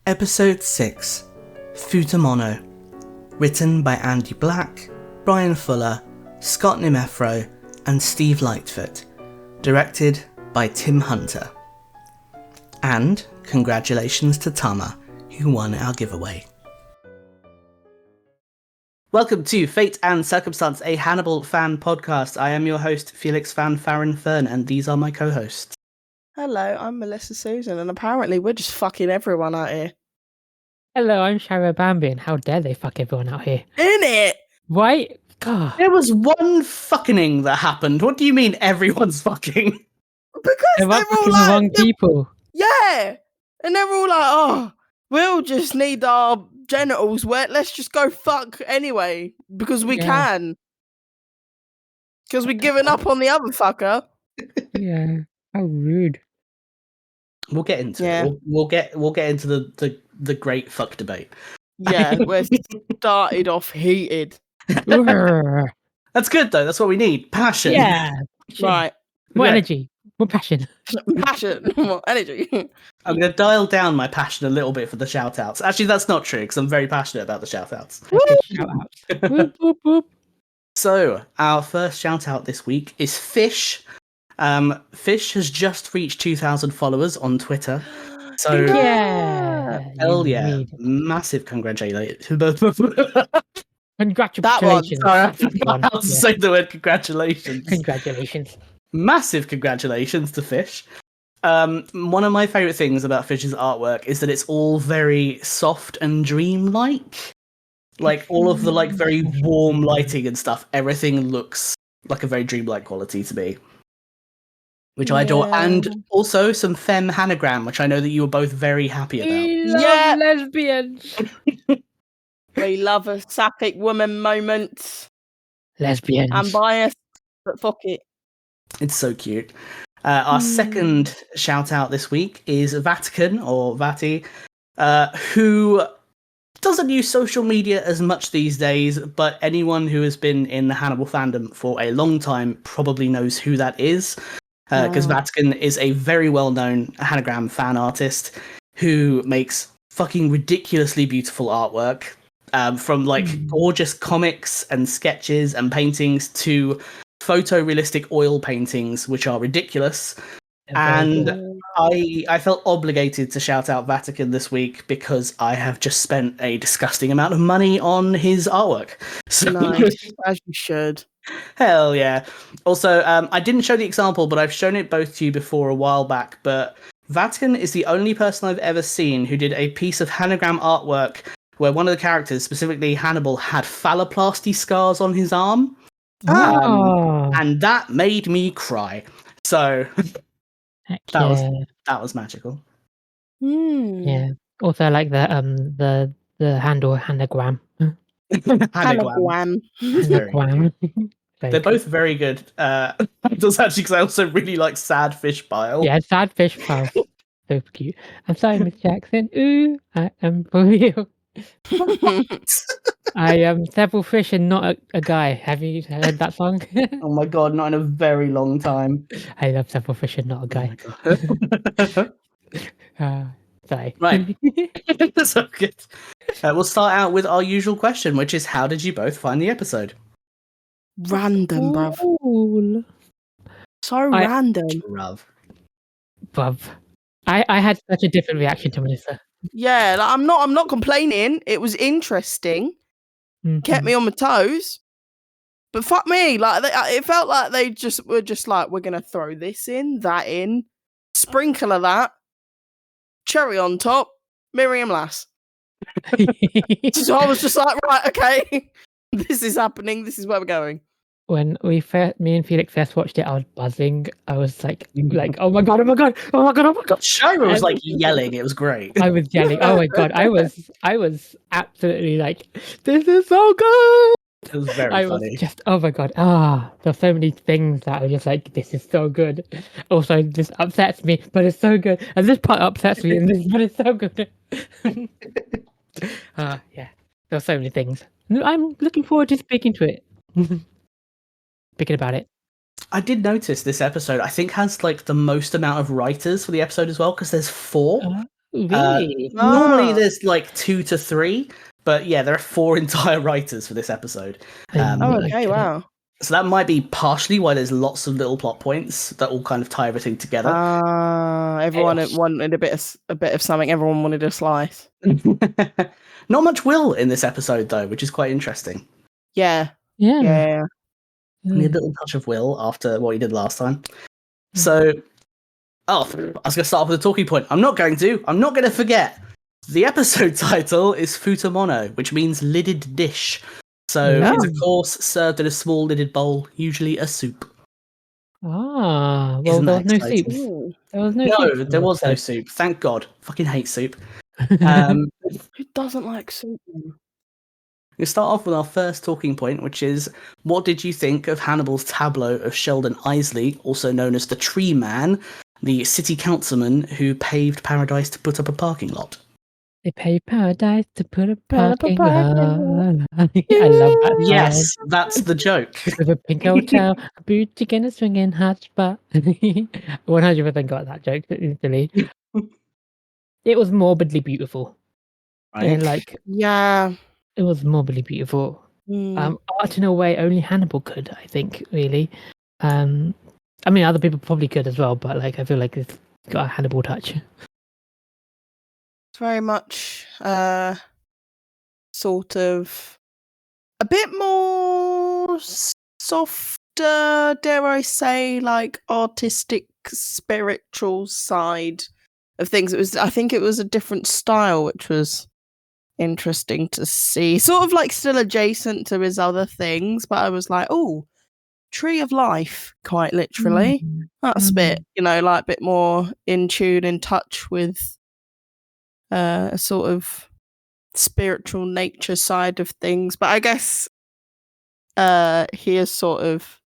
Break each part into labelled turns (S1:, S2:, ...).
S1: Episode 6, Futamono. Written by Andy Black, Brian Fuller, Scott Nimefro, and Steve Lightfoot. Directed by Tim Hunter. And congratulations to Tama, who won our giveaway. Welcome to Fate and Circumstance, a Hannibal fan podcast. I am your host, Felix Fanfaron Fern, and these are my co-hosts.
S2: Hello, I'm Melisa Suzan, and apparently we're just fucking everyone out here.
S3: Hello, I'm Shaira Bambi, and how dare they fuck everyone out here?
S2: In it!
S3: Right? God.
S1: There was one fuckening that happened. What do you mean everyone's fucking?
S2: Because
S3: They're
S2: they're all
S3: fucking the
S2: like,
S3: wrong people.
S2: yeah! And they're all like, oh, we'll just need our genitals wet, let's just go fuck anyway, because we can. Because we're giving up on the other fucker.
S3: Yeah. How rude.
S1: We'll get into it. We'll get into the great fuck debate.
S2: Yeah, we're started off heated.
S1: That's good though. That's what we need. Passion.
S3: Yeah.
S2: Right.
S3: More
S1: Yeah.
S3: energy. More passion.
S2: Passion. More energy.
S1: I'm going to dial down my passion a little bit for the shout outs. Actually, that's not true because I'm very passionate about the shout outs.
S3: Shout out. Whoop, whoop, whoop.
S1: So, our first shout out this week is Fish. Fish has just reached 2,000 followers on Twitter. So,
S3: Yeah.
S1: hell
S3: you
S1: yeah.
S3: need-
S1: Massive congratulations.
S3: Congratulations.
S1: Sorry, I forgot
S3: One.
S1: how to
S3: Yeah.
S1: say the word congratulations.
S3: Congratulations.
S1: Massive congratulations to Fish. One of my favourite things about Fish's artwork is that it's all very soft and dreamlike. Like all of the like very warm lighting and stuff, everything looks like a very dreamlike quality to me. Which I adore.
S2: Yeah.
S1: And also some femme hanagram, which I know that you were both very happy about.
S3: We love
S2: Yeah.
S3: lesbians.
S2: We love a sapphic woman moment.
S3: Lesbians.
S2: I'm biased, but fuck it.
S1: It's so cute. Our second shout out this week is Vatican, or Vati, who doesn't use social media as much these days, but anyone who has been in the Hannibal fandom for a long time probably knows who that is. Because Vatican is a very well-known Hanagram fan artist who makes fucking ridiculously beautiful artwork. From like gorgeous comics and sketches and paintings to photorealistic oil paintings, which are ridiculous. And I felt obligated to shout out Vatican this week because I have just spent a disgusting amount of money on his artwork. So
S2: Nice, as you should.
S1: hell yeah. Also, I didn't show the example, but I've shown it both to you before a while back. But Vatican is the only person I've ever seen who did a piece of Hanagram artwork where one of the characters, specifically Hannibal, had phalloplasty scars on his arm. And that made me cry. So that was magical.
S3: Yeah. Also, I like the handle hanagram.
S1: Hanagram. Very good. They're both very good. Does actually, because I also really like Sad Fish Bile.
S3: Yeah, sad fish pal. So cute. I'm sorry, Miss Jackson. Ooh, I am for real. I am several fish and not a guy. Have you heard that song?
S1: Oh my god, not in a very long time.
S3: I love several fish and not a guy. Sorry.
S1: Right. So good. We'll start out with our usual question, which is how did you both find the episode?
S2: Random, bruv.
S3: Cool.
S2: So random.
S3: Bruv. I had such a different reaction to Melissa.
S2: Yeah, like, I'm not complaining. It was interesting. Kept me on my toes. But fuck me, like it felt like they just were just like, we're gonna throw this in, that in, sprinkle of that, cherry on top, Miriam Lass. So I was just like, right, okay, this is happening. This is where we're going.
S3: When me and Felix first watched it, I was buzzing. I was like, oh my god, oh my god, oh my god, oh my god.
S1: Shaira was like yelling. It was great.
S3: I was yelling. Oh my god, I was absolutely like, this is so good.
S1: It was very
S3: I
S1: funny.
S3: was just, oh my god, there's so many things that I was just like, this is so good. Also, this upsets me, but it's so good. And this part upsets me, but it's so good. Yeah, there's so many things. I'm looking forward to speaking to it. Speaking about it.
S1: I did notice this episode, I think, has like the most amount of writers for the episode as well, because there's 4.
S3: Really?
S1: Normally there's like 2 to 3, but yeah, there are 4 entire writers for this episode.
S2: Okay, wow.
S1: So that might be partially why there's lots of little plot points that all kind of tie everything together.
S2: Everyone wanted a bit of something. Everyone wanted a slice.
S1: Not much Will in this episode though, which is quite interesting.
S2: Yeah.
S3: Yeah.
S1: Only a little touch of Will after what he did last time. So, I was going to start off with a talking point. I'm not going to forget. The episode title is Futamono, which means lidded dish. So it's a course served in a small lidded bowl, usually a soup.
S3: Well,
S1: Isn't
S3: there
S1: that
S3: was no
S1: exciting?
S3: soup.
S2: Ooh.
S3: There was no
S1: No,
S3: soup in
S1: there
S3: the
S1: was no
S3: episode.
S1: soup. Thank God. Fucking hate soup.
S2: Who doesn't like soup?
S1: We'll start off with our first talking point, which is, what did you think of Hannibal's tableau of Sheldon Isley, also known as the Tree Man, the city councilman who paved paradise to put up a parking lot?
S3: They pay paradise to put a
S2: Put up a
S3: parking
S2: parking
S3: lot. I love that song.
S1: Yes, that's the joke.
S3: With a pink hotel, a boutique and a swinging hot spot. 100% got that joke instantly. It was morbidly beautiful. And
S1: Right?
S2: Yeah.
S3: it was morbidly beautiful. Art in a way only Hannibal could, I think, really. I mean, other people probably could as well, but like I feel like it's got a Hannibal touch.
S2: It's very much sort of a bit more softer, dare I say, like artistic, spiritual side of things. I think it was a different style, which was interesting to see. Sort of like still adjacent to his other things, but I was like, oh, Tree of Life, quite literally. That's a bit, like a bit more in tune, in touch with a sort of spiritual nature side of things. But I guess he is sort of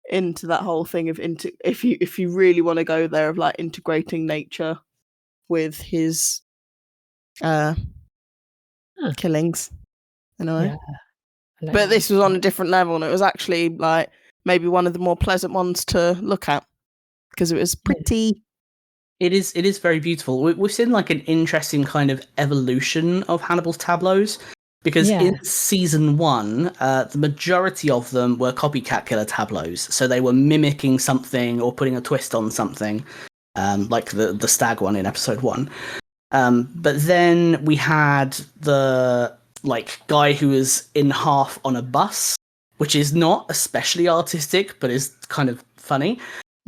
S2: into that whole thing of if you really want to go there, of like integrating nature with his killings,
S3: Yeah, I like
S2: but
S3: that.
S2: this was on a different level, and it was actually like maybe one of the more pleasant ones to look at because it was pretty.
S1: It is very beautiful. We've seen like an interesting kind of evolution of Hannibal's tableaus, because in season 1, the majority of them were copycat killer tableaus. So they were mimicking something or putting a twist on something, like the stag one in episode 1. But then we had the like guy who was in half on a bus, which is not especially artistic, but is kind of funny.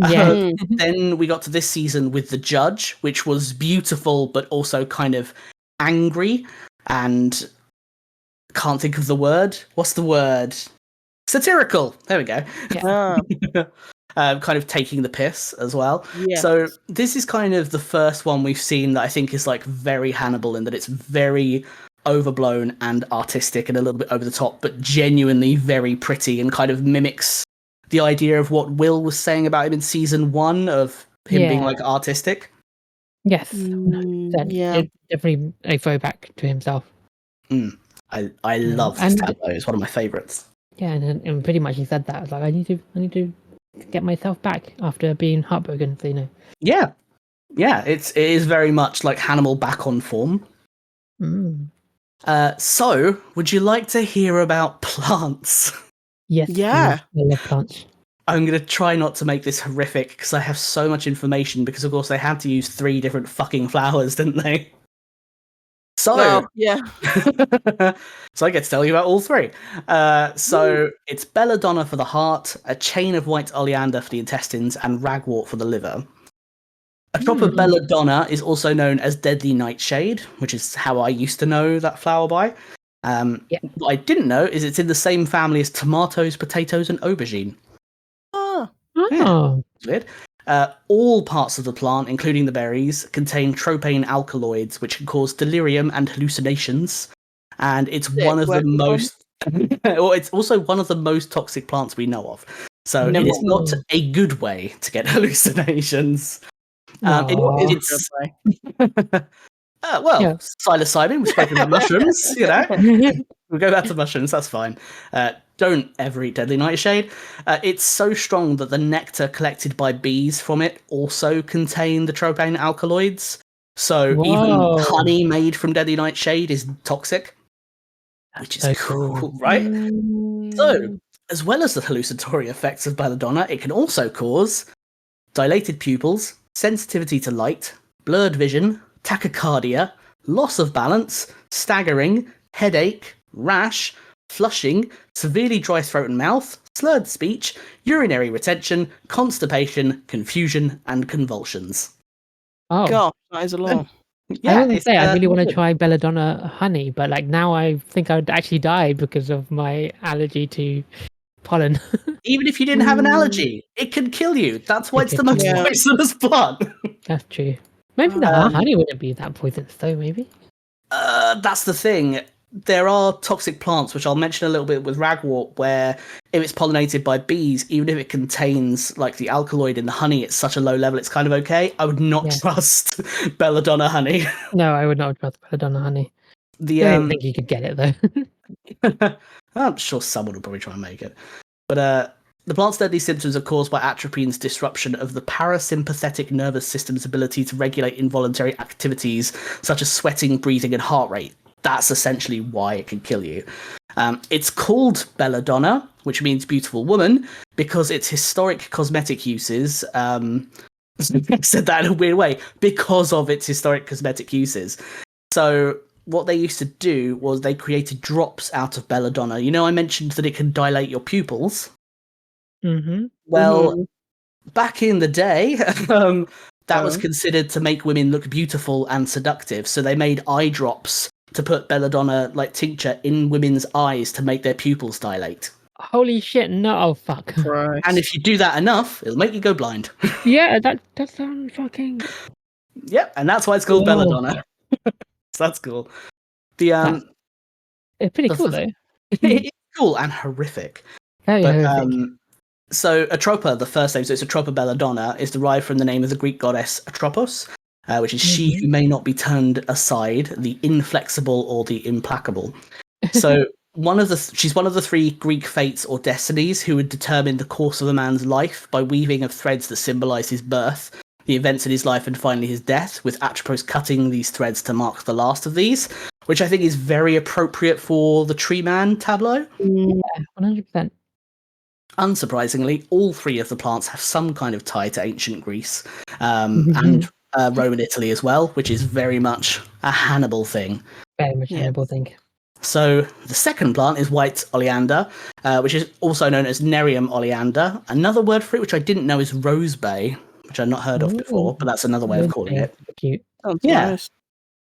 S3: Yeah.
S1: Then we got to this season with the judge, which was beautiful, but also kind of angry, and can't think of the word. What's the word? Satirical. There we go. Kind of taking the piss as well.
S2: Yeah.
S1: So this is kind of the first one we've seen that I think is like very Hannibal, in that it's very overblown and artistic and a little bit over the top, but genuinely very pretty, and kind of mimics the idea of what Will was saying about him in season 1 of him being like artistic.
S3: Yes.
S2: Yeah.
S3: It's definitely a throwback to himself.
S1: I love this tableau. It's one of my favourites.
S3: Yeah, and pretty much he said that. I was like, I need to get myself back after being heartbroken. So,
S1: Yeah, it is very much like Hannibal back on form. So, would you like to hear about plants?
S3: Yes.
S2: Yeah.
S3: I love plants.
S1: I'm going to try not to make this horrific because I have so much information, because of course they had to use 3 different fucking flowers, didn't they? So,
S2: yeah.
S1: so I get to tell you about all 3. So it's belladonna for the heart, a chain of white oleander for the intestines, and ragwort for the liver. A drop of belladonna is also known as deadly nightshade, which is how I used to know that flower by. What I didn't know is it's in the same family as tomatoes, potatoes, and aubergine. Weird. All parts of the plant, including the berries, contain tropane alkaloids, which can cause delirium and hallucinations. And it's one of the most, or it's also one of the most toxic plants we know of. So it is not a good way to get hallucinations. It's psilocybin. We've spoken about mushrooms. We'll go back to mushrooms. That's fine. Don't ever eat deadly nightshade. It's so strong that the nectar collected by bees from it also contain the tropane alkaloids. So even
S3: Whoa.
S1: honey made from deadly nightshade is toxic, which is
S3: so
S1: cool, right? So, as well as the hallucinatory effects of belladonna, it can also cause dilated pupils, sensitivity to light, blurred vision, tachycardia, loss of balance, staggering, headache, rash, flushing, severely dry throat and mouth, slurred speech, urinary retention, constipation, confusion, and convulsions.
S3: Oh,
S2: God, that is a lot.
S3: I was gonna
S1: it's,
S3: say I really want to
S1: good.
S3: try belladonna honey, but like now I think I would actually die because of my allergy to pollen.
S1: Even if you didn't have an allergy, it can kill you. That's why
S3: It
S1: it's the
S3: could
S1: most
S3: kill
S2: you.
S1: poisonous plant.
S3: That's true. Maybe the honey wouldn't be that poisonous though. Maybe.
S1: That's the thing. There are toxic plants, which I'll mention a little bit with ragwort, where if it's pollinated by bees, even if it contains like the alkaloid in the honey at such a low level, it's kind of okay. I would not trust belladonna honey.
S3: No, I would not trust belladonna honey.
S1: The
S3: I don't think you could get it though.
S1: I'm sure someone will probably try and make it. But the plant's deadly symptoms are caused by atropine's disruption of the parasympathetic nervous system's ability to regulate involuntary activities such as sweating, breathing, and heart rate. That's essentially why it can kill you. It's called belladonna, which means beautiful woman, because its historic cosmetic uses. I said that in a weird way, because of its historic cosmetic uses. So what they used to do was they created drops out of belladonna. You know, I mentioned that it can dilate your pupils.
S3: Mm-hmm.
S1: Well, back in the day, that was considered to make women look beautiful and seductive. So they made eye drops to put belladonna like tincture in women's eyes to make their pupils dilate.
S3: Holy shit! No, oh fuck.
S2: Christ.
S1: And if you do that enough, it'll make you go blind.
S3: Yeah, that sounds fucking.
S1: Yep, and that's why it's called belladonna. So that's cool. The
S3: It's pretty cool though.
S1: It's cool and horrific.
S3: Very horrific.
S1: So Atropa, the first name, so it's Atropa belladonna, is derived from the name of the Greek goddess Atropos, which is she who may not be turned aside, the inflexible or the implacable. So she's one of the three Greek fates or destinies who would determine the course of a man's life by weaving of threads that symbolize his birth, the events in his life, and finally his death, with Atropos cutting these threads to mark the last of these, which I think is very appropriate for the Tree Man tableau.
S3: Yeah, 100%.
S1: Unsurprisingly, all three of the plants have some kind of tie to ancient Greece and Roman Italy as well, which is very much a Hannibal thing.
S3: Very much a Hannibal thing.
S1: So the second plant is white oleander, which is also known as Nerium oleander. Another word for it, which I didn't know, is rosebay, which I've not heard of before, but that's another way of calling it.
S3: Cute.
S1: Yeah.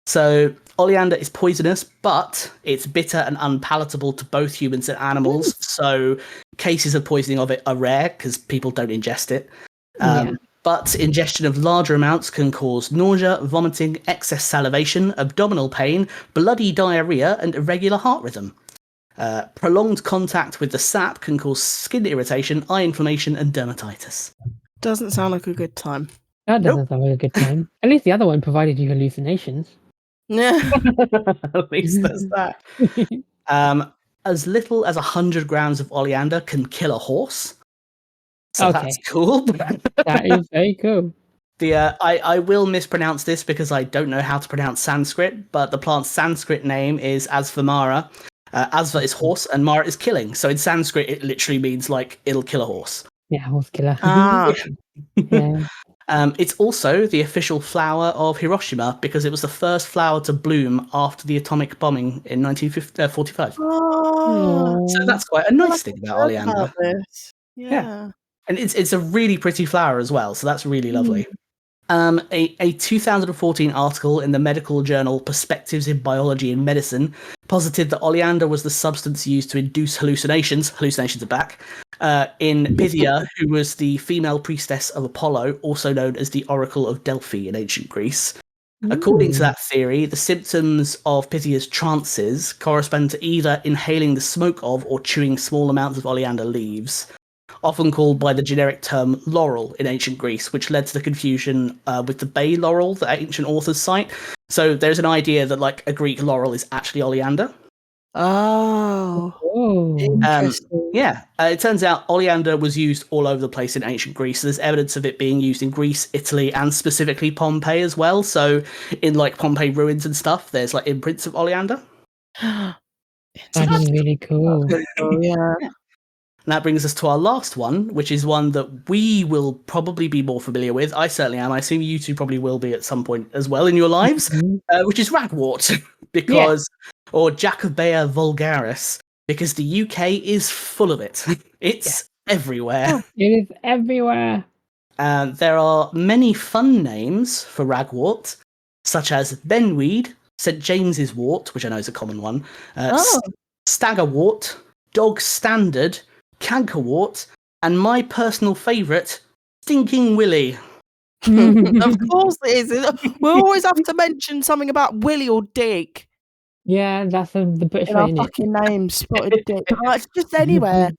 S1: So oleander is poisonous, but it's bitter and unpalatable to both humans and animals. So cases of poisoning of it are rare because people don't ingest it. But ingestion of larger amounts can cause nausea, vomiting, excess salivation, abdominal pain, bloody diarrhea, and irregular heart rhythm. Prolonged contact with the sap can cause skin irritation, eye inflammation, and dermatitis.
S2: Doesn't sound like a good time.
S3: That doesn't sound like a good time. At least the other one provided you hallucinations.
S2: Yeah.
S1: At least there's that. As little as 100 grams of oleander can kill a horse. So that's cool.
S3: That is very cool.
S1: I will mispronounce this because I don't know how to pronounce Sanskrit, but the plant's Sanskrit name is Asvamara. Asva is horse and Mara is killing. So in Sanskrit, it literally means like it'll kill a horse.
S3: Yeah, horse killer.
S2: Yeah.
S1: It's also the official flower of Hiroshima because it was the first flower to bloom after the atomic bombing in 1945. So that's quite a nice thing about oleander.
S2: Yeah.
S1: And it's a really pretty flower as well, so that's really lovely. A 2014 article in the medical journal Perspectives in Biology and Medicine posited that oleander was the substance used to induce hallucinations are back, in Pythia, who was the female priestess of Apollo, also known as the Oracle of Delphi in ancient Greece. According to that theory, the symptoms of Pythia's trances correspond to either inhaling the smoke of or chewing small amounts of oleander leaves, often called by the generic term laurel in ancient Greece, which led to the confusion with the bay laurel that ancient authors cite. So there's an idea that like a Greek laurel is actually oleander.
S2: Oh,
S3: Oh.
S2: interesting.
S1: Yeah, it turns out oleander was used all over the place in ancient Greece. So there's evidence of it being used in Greece, Italy, and specifically Pompeii as well. So in like Pompeii ruins and stuff, there's like imprints of oleander.
S3: That is really cool.
S2: Pretty cool, yeah.
S1: And that brings us to our last one, which is one that we will probably be more familiar with. I certainly am. I assume you two probably will be at some point as well in your lives, which is ragwort, because, or Jacobea vulgaris, because the UK is full of it. It's everywhere.
S3: It is everywhere.
S1: There are many fun names for ragwort, such as benweed, St James's wort, which I know is a common one, staggerwort, dog standard, cankerwort, and my personal favourite, Stinking Willy.
S2: Of course it is. We always have to mention something about Willy or Dick
S3: Yeah, that's the British
S2: in
S3: way,
S2: our
S3: isn't it?
S2: fucking names. Spotted Dick. It's just anywhere.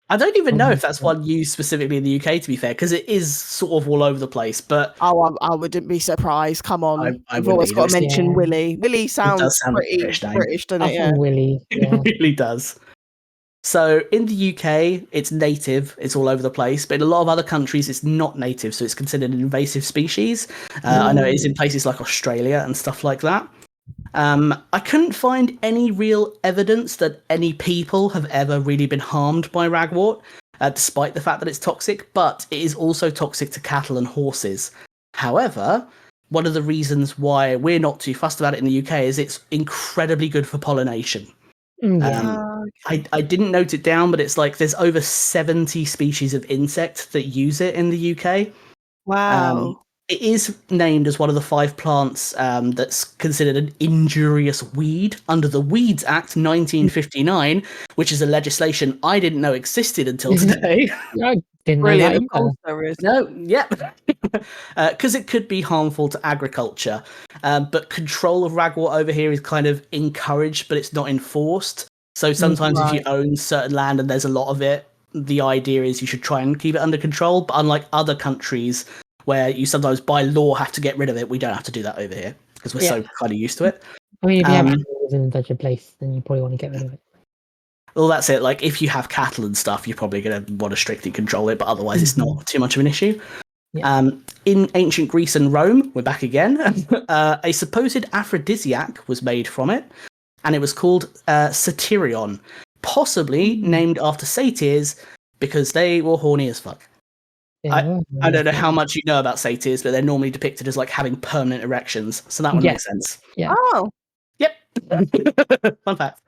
S1: I don't even know if that's one used specifically in the UK, to be fair, because it is sort of all over the place. But
S2: I wouldn't be surprised. Come on,
S1: I
S2: we've
S1: wouldn't
S2: always got to
S1: either.
S2: mention Willy. Willy sounds
S1: sound like a
S2: pretty
S1: British name.
S2: British, doesn't it? Yeah.
S3: Willy. Yeah.
S1: It really does. So in the UK, it's native. It's all over the place. But in a lot of other countries, it's not native. So it's considered an invasive species. I know it is in places like Australia and stuff like that. I couldn't find any real evidence that any people have ever really been harmed by ragwort, despite the fact that it's toxic. But it is also toxic to cattle and horses. However, one of the reasons why we're not too fussed about it in the UK is it's incredibly good for pollination. I didn't note it down, but it's like there's over 70 species of insect that use it in the UK.
S2: Wow.
S1: It is named as one of the 5 plants that's considered an injurious weed under the Weeds Act 1959, which is a legislation I didn't know existed until today.
S3: I didn't know
S2: Brilliant.
S3: that
S2: Of
S3: either.
S2: course there is.
S1: No, yep. Because it could be harmful to agriculture. But control of ragwort over here is kind of encouraged, but it's not enforced. So sometimes if you own certain land and there's a lot of it, the idea is you should try and keep it under control. But unlike other countries where you sometimes by law have to get rid of it, we don't have to do that over here because we're so kind of used to it.
S3: I mean, if you have animals in such a place, then you probably want to get rid of it.
S1: Well, that's it. Like, if you have cattle and stuff, you're probably going to want to strictly control it, but otherwise it's not too much of an issue.
S3: Yeah.
S1: In ancient Greece and Rome, we're back again, a supposed aphrodisiac was made from it, and it was called satyrion, possibly named after satyrs because they were horny as fuck.
S3: Yeah,
S1: I don't know how much you know about satyrs, but they're normally depicted as like having permanent erections, so that would make sense.
S3: Yeah.
S2: Oh.
S1: Yep. Fun fact.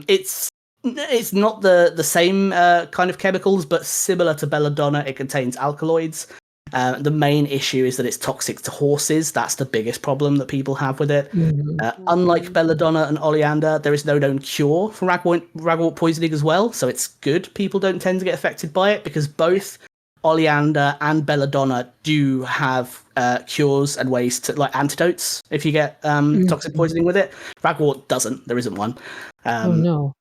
S1: It's not the same kind of chemicals, but similar to belladonna, it contains alkaloids. The main issue is that it's toxic to horses. That's the biggest problem that people have with it. Unlike belladonna and oleander, there is no known cure for ragwort poisoning as well, so it's good people don't tend to get affected by it because both oleander and belladonna do have cures and ways to, like, antidotes if you get toxic poisoning with it. Ragwort doesn't. There isn't one.
S3: Oh no.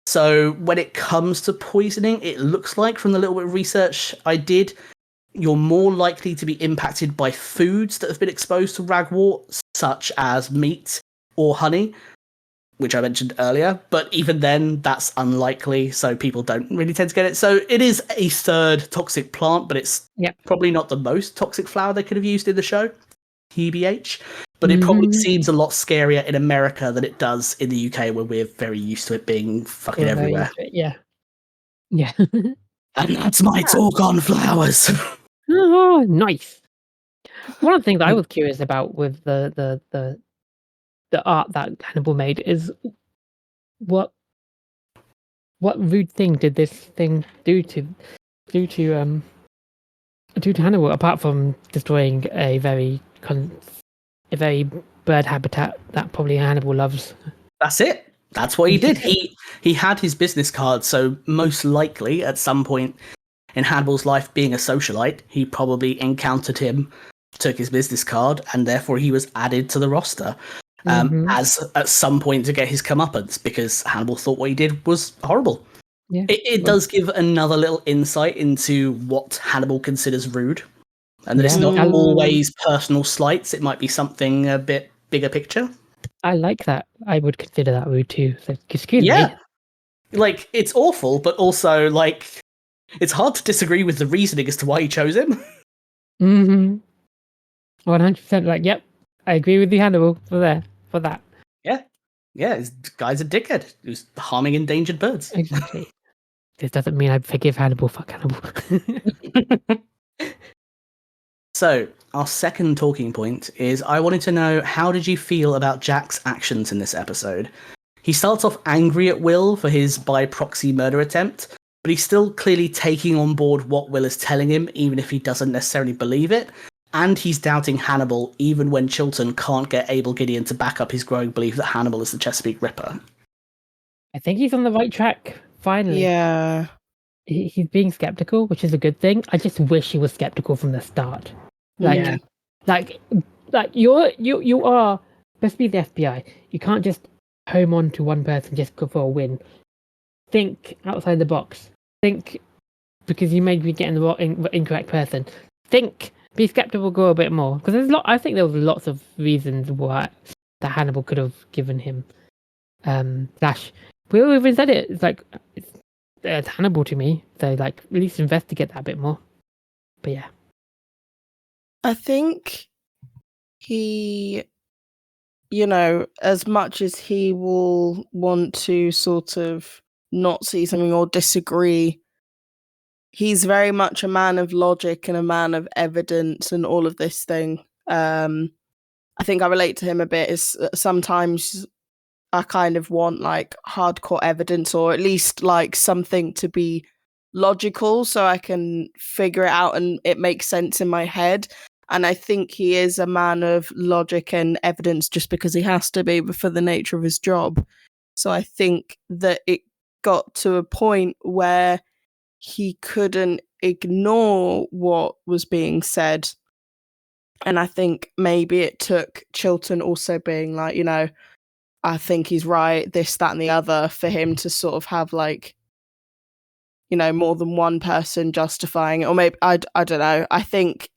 S1: So when it comes to poisoning, it looks like from the little bit of research I did, you're more likely to be impacted by foods that have been exposed to ragwort, such as meat or honey, which I mentioned earlier. But even then, that's unlikely, so people don't really tend to get it. So it is a third toxic plant, but it's probably not the most toxic flower they could have used in the show, TBH. But it probably seems a lot scarier in America than it does in the UK, where we're very used to it being fucking everywhere.
S3: Yeah.
S1: And that's my talk on flowers.
S3: Oh, nice. One of the things I was curious about with the art that Hannibal made is what rude thing did this thing do to Hannibal, apart from destroying a very bird habitat that probably Hannibal loves.
S1: That's it. That's what he did. He had his business card, so most likely at some point in Hannibal's life, being a socialite, he probably encountered him, took his business card, and therefore he was added to the roster as at some point to get his comeuppance, because Hannibal thought what he did was horrible.
S3: Yeah.
S1: It does give another little insight into what Hannibal considers rude, and that it's not always personal slights. It might be something a bit bigger picture.
S3: I like that. I would consider that rude too. So, excuse me.
S1: Yeah. Like, it's awful, but also, like, it's hard to disagree with the reasoning as to why he chose him.
S3: 100%. Like, yep, I agree with you, Hannibal, for that.
S1: Yeah, this guy's a dickhead who's harming endangered birds.
S3: Exactly. This doesn't mean I forgive Hannibal. Fuck Hannibal.
S1: So, our second talking point is I wanted to know, how did you feel about Jack's actions in this episode? He starts off angry at Will for his by proxy murder attempt, but he's still clearly taking on board what Will is telling him, even if he doesn't necessarily believe it. And he's doubting Hannibal, even when Chilton can't get Abel Gideon to back up his growing belief that Hannibal is the Chesapeake Ripper.
S3: I think he's on the right track, finally.
S2: Yeah.
S3: He's being skeptical, which is a good thing. I just wish he was skeptical from the start. Like, you are supposed to be the FBI. You can't just home on to one person just go for a win. Think outside the box. Think, because you may be getting the incorrect person. Think, be skeptical, go a bit more. Because I think there was lots of reasons why that Hannibal could have given him. We even said it. It's like it's Hannibal to me. So like, at least investigate that a bit more. But yeah.
S2: I think he, as much as he will want to sort of not see something or disagree, he's very much a man of logic and a man of evidence and all of this thing. I think I relate to him a bit. Is sometimes I kind of want like hardcore evidence, or at least like something to be logical so I can figure it out and it makes sense in my head. And I think he is a man of logic and evidence just because he has to be for the nature of his job. So I think that it got to a point where he couldn't ignore what was being said. And I think maybe it took Chilton also being like, I think he's right, this, that, and the other, for him to sort of have like, more than one person justifying it. Or maybe, I don't know. I think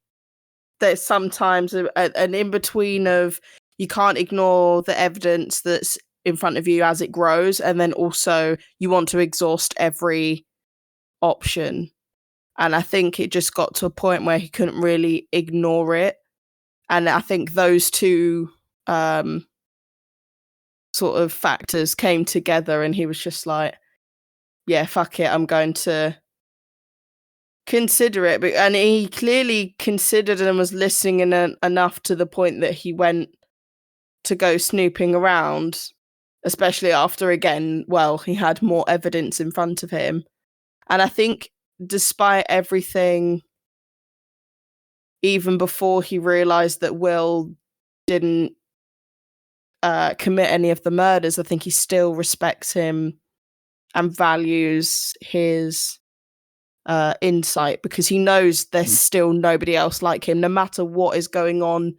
S2: there's sometimes an in-between of you can't ignore the evidence that's in front of you as it grows, and then also you want to exhaust every option. And I think it just got to a point where he couldn't really ignore it. And I think those two sort of factors came together and he was just like, yeah, fuck it, I'm going to consider it. And he clearly considered and was listening enough to the point that he went to go snooping around, especially after, again, he had more evidence in front of him. And I think despite everything, even before he realized that Will didn't commit any of the murders, I think he still respects him and values his insight, because he knows there's still nobody else like him, no matter what is going on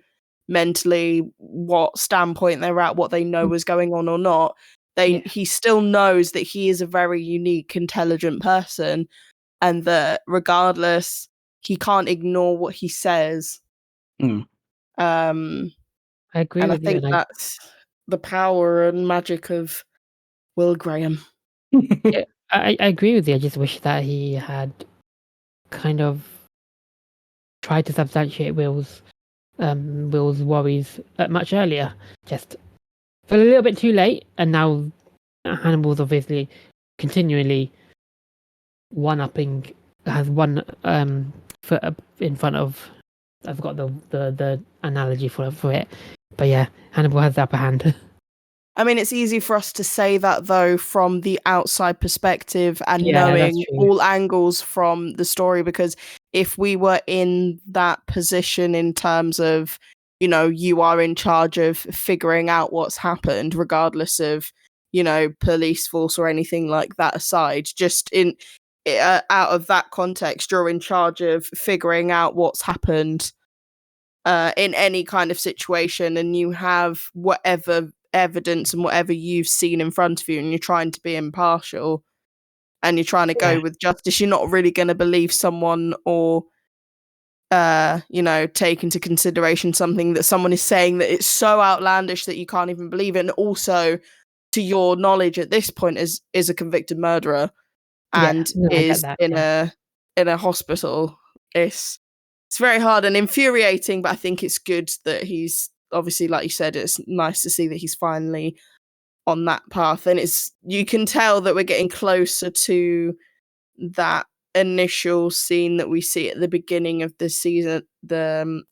S2: mentally, what standpoint they're at, what they know is going on or not. He still knows that he is a very unique, intelligent person, and that regardless, he can't ignore what he says.
S3: I agree
S2: and
S3: with
S2: I think that's the power and magic of Will Graham.
S3: Yeah, I agree with you. I just wish that he had kind of tried to substantiate Will's worries much earlier. Just a little bit too late, and now Hannibal's obviously continually one-upping, has one foot up in front of. I forgot the analogy for it, but yeah, Hannibal has the upper hand.
S2: I mean, it's easy for us to say that, though, from the outside perspective and knowing all angles from the story, because if we were in that position in terms of, you are in charge of figuring out what's happened, regardless of, police force or anything like that aside, just out of that context, you're in charge of figuring out what's happened in any kind of situation, and you have whatever evidence and whatever you've seen in front of you, and you're trying to be impartial and you're trying to go with justice. You're not really going to believe someone or take into consideration something that someone is saying that it's so outlandish that you can't even believe it, and also, to your knowledge at this point, is a convicted murderer and is in a hospital. It's very hard and infuriating, but I think it's good that he's obviously, like you said, it's nice to see that he's finally on that path, and you can tell that we're getting closer to that initial scene that we see at the beginning of this season. And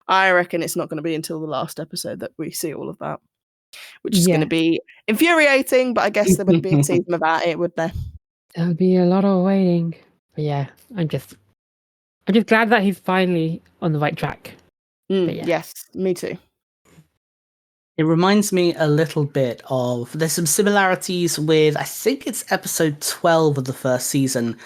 S2: I reckon it's not going to be until the last episode that we see all of that, which is going to be infuriating, but I guess there wouldn't be a season without it, would there?
S3: There would be a lot of waiting. But yeah, I'm just glad that he's finally on the right track.
S2: Yes, me too.
S1: It reminds me a little bit of, there's some similarities with, I think it's episode 12 of the first season,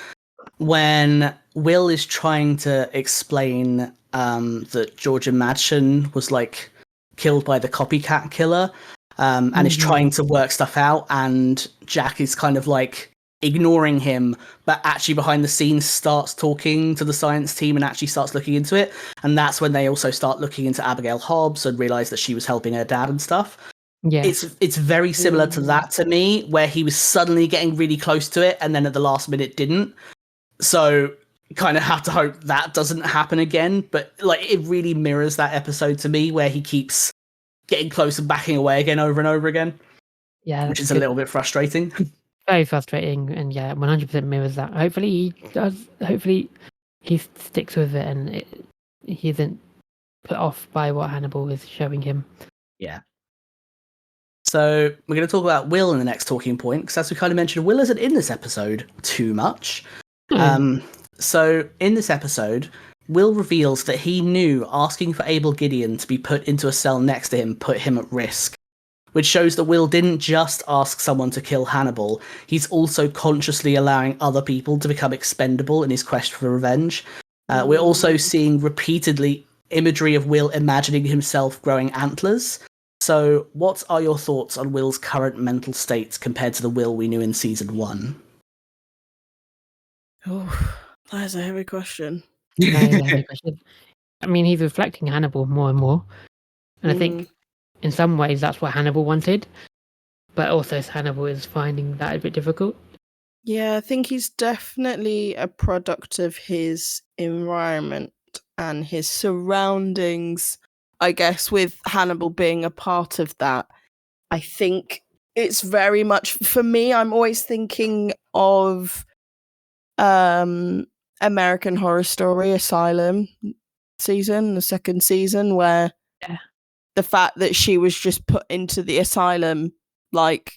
S1: when Will is trying to explain that Georgia Madsen was like killed by the copycat killer, and is trying to work stuff out, and Jack is kind of like ignoring him, but actually behind the scenes starts talking to the science team and actually starts looking into it. And that's when they also start looking into Abigail Hobbs and realize that she was helping her dad and stuff. Yeah, it's very similar to that to me, where he was suddenly getting really close to it and then at the last minute didn't. So kind of have to hope that doesn't happen again. But like, it really mirrors that episode to me, where he keeps getting close and backing away again over and over again.
S3: Yeah,
S1: which is a little bit frustrating.
S3: Very frustrating, and 100% mirrors that. Hopefully he does. Hopefully he sticks with it, and he isn't put off by what Hannibal is showing him.
S1: Yeah. So we're going to talk about Will in the next talking point, because as we kind of mentioned, Will isn't in this episode too much. So in this episode, Will reveals that he knew asking for Abel Gideon to be put into a cell next to him put him at risk, which shows that Will didn't just ask someone to kill Hannibal, he's also consciously allowing other people to become expendable in his quest for revenge. We're also seeing repeatedly imagery of Will imagining himself growing antlers. So what are your thoughts on Will's current mental state compared to the Will we knew in season 1?
S2: Oh, that is a heavy question.
S3: I mean, he's reflecting Hannibal more and more. And I think in some ways that's what Hannibal wanted. But also Hannibal is finding that a bit difficult.
S2: Yeah, I think he's definitely a product of his environment and his surroundings. I guess with Hannibal being a part of that, I think it's very much, for me, I'm always thinking of American Horror Story Asylum season, the second season, where the fact that she was just put into the asylum like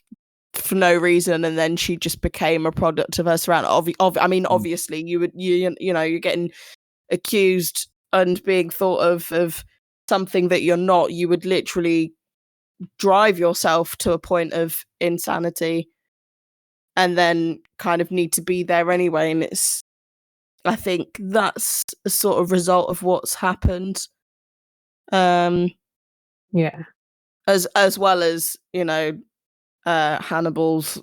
S2: for no reason, and then she just became a product of her surroundings. Obviously you're getting accused and being thought of something that you're not. You would literally drive yourself to a point of insanity and then kind of need to be there anyway. And I think that's a sort of result of what's happened. As well as, Hannibal's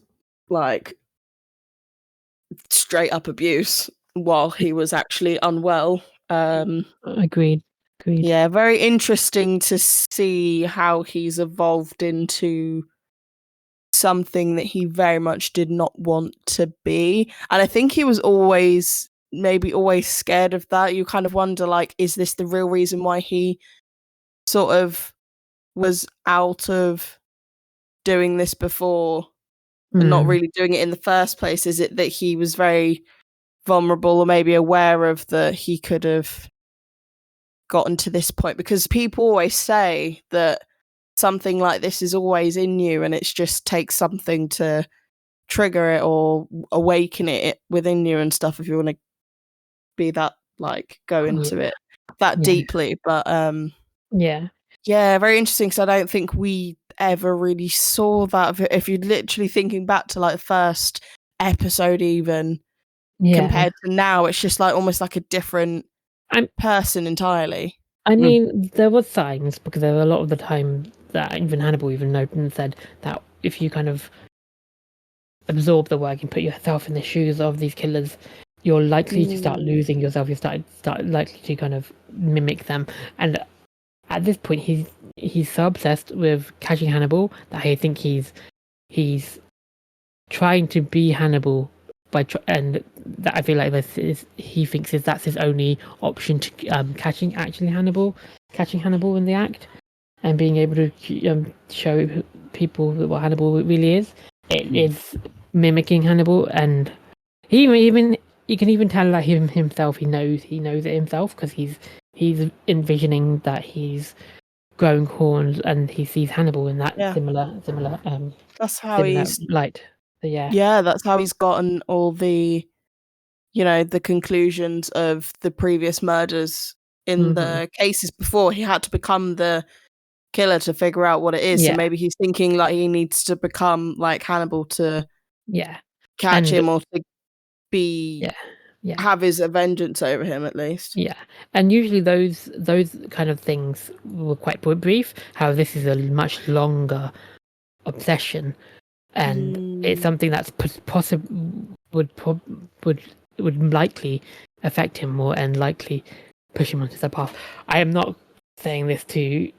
S2: like straight up abuse while he was actually unwell.
S3: Agreed.
S2: Yeah, very interesting to see how he's evolved into something that he very much did not want to be. And I think he was always scared of that. You kind of wonder, like, is this the real reason why he sort of was out of doing this before and not really doing it in the first place? Is it that he was very vulnerable or maybe aware of that he could have gotten to this point? Because people always say that something like this is always in you and it's just takes something to trigger it or awaken it within you and stuff, if you want to be that, like, go into it that deeply. But very interesting, because I don't think we ever really saw that. If you're literally thinking back to like the first episode even compared to now, it's just like almost like a different person entirely.
S3: I mean, there were signs, because there were a lot of the time that even Hannibal even noted and said that if you kind of absorb the work and put yourself in the shoes of these killers, you're likely to start losing yourself. You start likely to kind of mimic them. And at this point, he's so obsessed with catching Hannibal that I think he's trying to be Hannibal and that I feel like he thinks that's his only option to catching Hannibal in the act and being able to show people what Hannibal really is. It is mimicking Hannibal, and he you can even tell that himself he knows it himself, because he's envisioning that he's growing horns and he sees Hannibal in that similar
S2: that's how he's
S3: light. So,
S2: that's how he's gotten all the the conclusions of the previous murders in the cases before. He had to become the killer to figure out what it is. So maybe he's thinking like he needs to become like Hannibal to catch him, or to be have his vengeance over him at least.
S3: And usually those kind of things were quite brief. How this is a much longer obsession, and it's something that's would likely affect him more and likely push him onto the path. I am not saying this to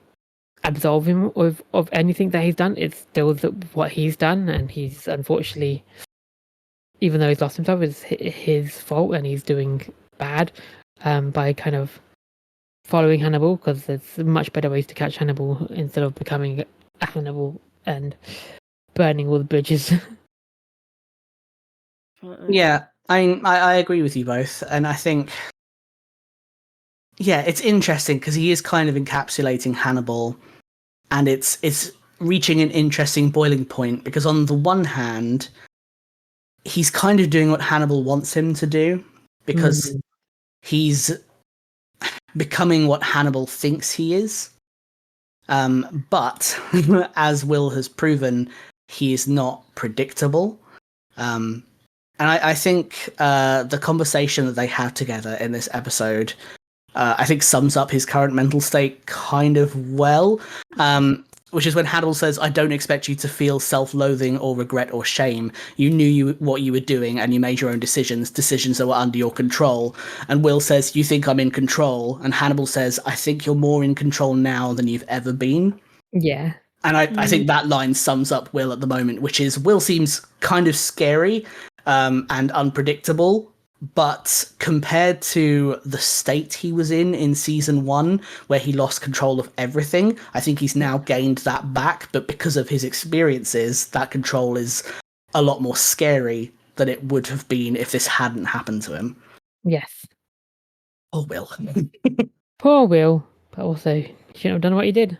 S3: absolve him of anything that he's done. It's still what he's done, and he's unfortunately, even though he's lost himself, it's his fault, and he's doing bad by kind of following Hannibal, because there's much better ways to catch Hannibal instead of becoming a Hannibal and burning all the bridges.
S1: Yeah, I agree with you both, and I think it's interesting because he is kind of encapsulating Hannibal, and it's reaching an interesting boiling point, because on the one hand, he's kind of doing what Hannibal wants him to do, because he's becoming what Hannibal thinks he is. But as Will has proven, he is not predictable. And I think the conversation that they have together in this episode, I think sums up his current mental state kind of well. Which is when Hannibal says, "I don't expect you to feel self-loathing or regret or shame. You knew what you were doing, and you made your own decisions that were under your control." And Will says, "You think I'm in control?" And Hannibal says, "I think you're more in control now than you've ever been."
S3: Yeah.
S1: And I think that line sums up Will at the moment, which is Will seems kind of scary and unpredictable. But compared to the state he was in season 1, where he lost control of everything, I think he's now gained that back. But because of his experiences, that control is a lot more scary than it would have been if this hadn't happened to him.
S3: Yes.
S1: Oh, Will.
S3: Poor Will. But also, he shouldn't have done what he did.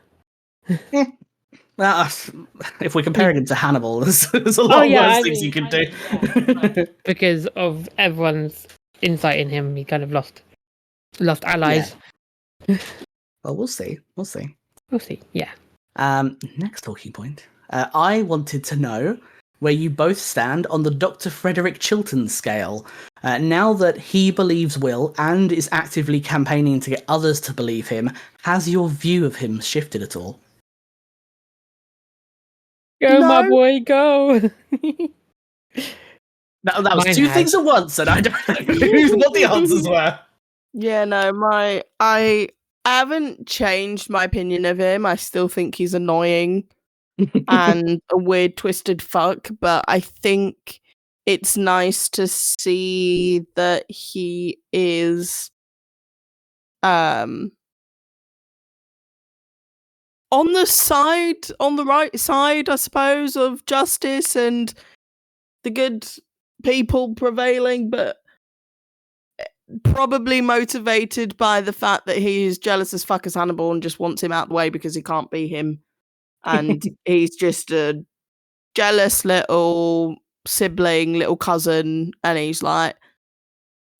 S1: Well, if we're comparing him to Hannibal, there's a lot worse things he could do.
S3: Because of everyone's insight in him, he kind of lost allies.
S1: Yeah. Well, we'll see.
S3: Yeah.
S1: Next talking point. I wanted to know where you both stand on the Dr. Frederick Chilton scale. Now that he believes Will and is actively campaigning to get others to believe him, has your view of him shifted at all?
S3: Go, my boy, go!
S1: That was Mine two things at once, and I don't know what the answers were.
S2: Yeah, no, I haven't changed my opinion of him. I still think he's annoying and a weird, twisted fuck, but I think it's nice to see that he is on the right side, I suppose, of justice and the good people prevailing, but probably motivated by the fact that he's jealous as fuck as Hannibal and just wants him out the way because he can't be him. And he's just a jealous little sibling, little cousin, and he's like,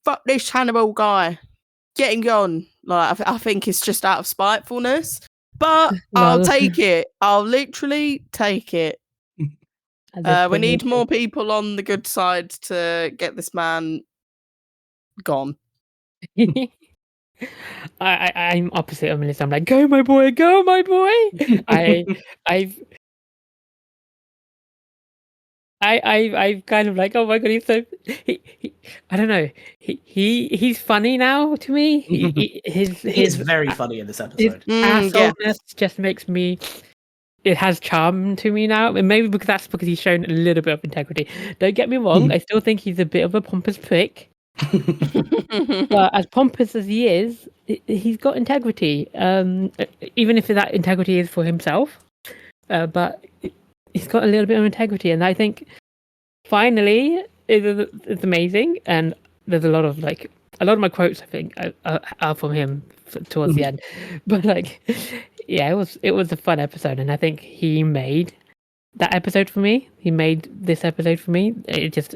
S2: fuck this Hannibal guy, get him gone. Like, I think it's just out of spitefulness. But I'll take it. I'll literally take it. We need more people on the good side to get this man gone.
S3: I'm opposite of Melissa. I'm like, go my boy, go my boy. I kind of like, oh my god, he's so I don't know, he's funny now to me. His
S1: He's very funny in this episode.
S3: assholeness just makes me. It has charm to me now, and maybe that's because he's shown a little bit of integrity. Don't get me wrong, I still think he's a bit of a pompous prick. But as pompous as he is, he's got integrity. Even if that integrity is for himself, but he's got a little bit of integrity, and I think finally it's amazing. And there's a lot of my quotes I think are from him towards the end. But like, yeah, it was a fun episode, and I think he made that episode for me. He made this episode for me. It just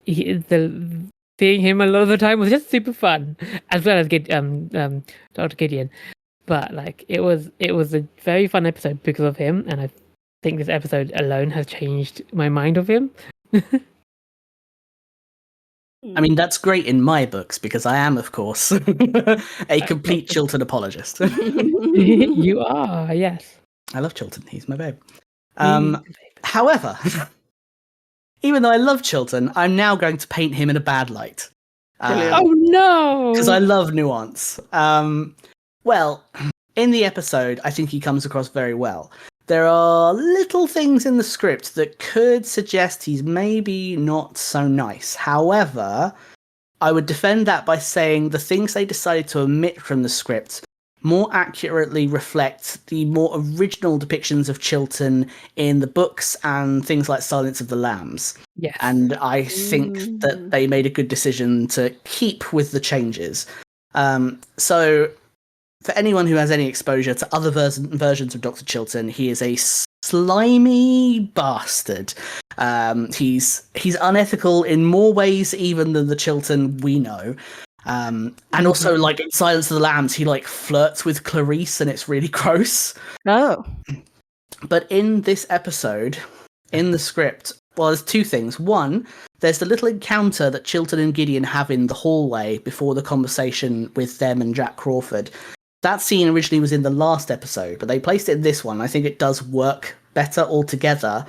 S3: seeing him a lot of the time was just super fun, as well as Dr. Gideon. But like, it was a very fun episode because of him, and I think this episode alone has changed my mind of him.
S1: I mean, that's great in my books because I am, of course, a complete Chilton apologist.
S3: You are, yes.
S1: I love Chilton. He's my babe. However, even though I love Chilton, I'm now going to paint him in a bad light.
S3: Oh no!
S1: Because I love nuance. Well, in the episode, I think he comes across very well. There are little things in the script that could suggest he's maybe not so nice. However, I would defend that by saying the things they decided to omit from the script more accurately reflect the more original depictions of Chilton in the books and things like Silence of the Lambs.
S3: Yes.
S1: And I think that they made a good decision to keep with the changes. So, for anyone who has any exposure to other versions of Dr. Chilton, he is a slimy bastard. He's unethical in more ways even than the Chilton we know. And also, like, in Silence of the Lambs, he, like, flirts with Clarice, and it's really gross.
S2: Oh.
S1: But in this episode, in the script, well, there's two things. One, there's the little encounter that Chilton and Gideon have in the hallway before the conversation with them and Jack Crawford. That scene originally was in the last episode, but they placed it in this one. I think it does work better altogether,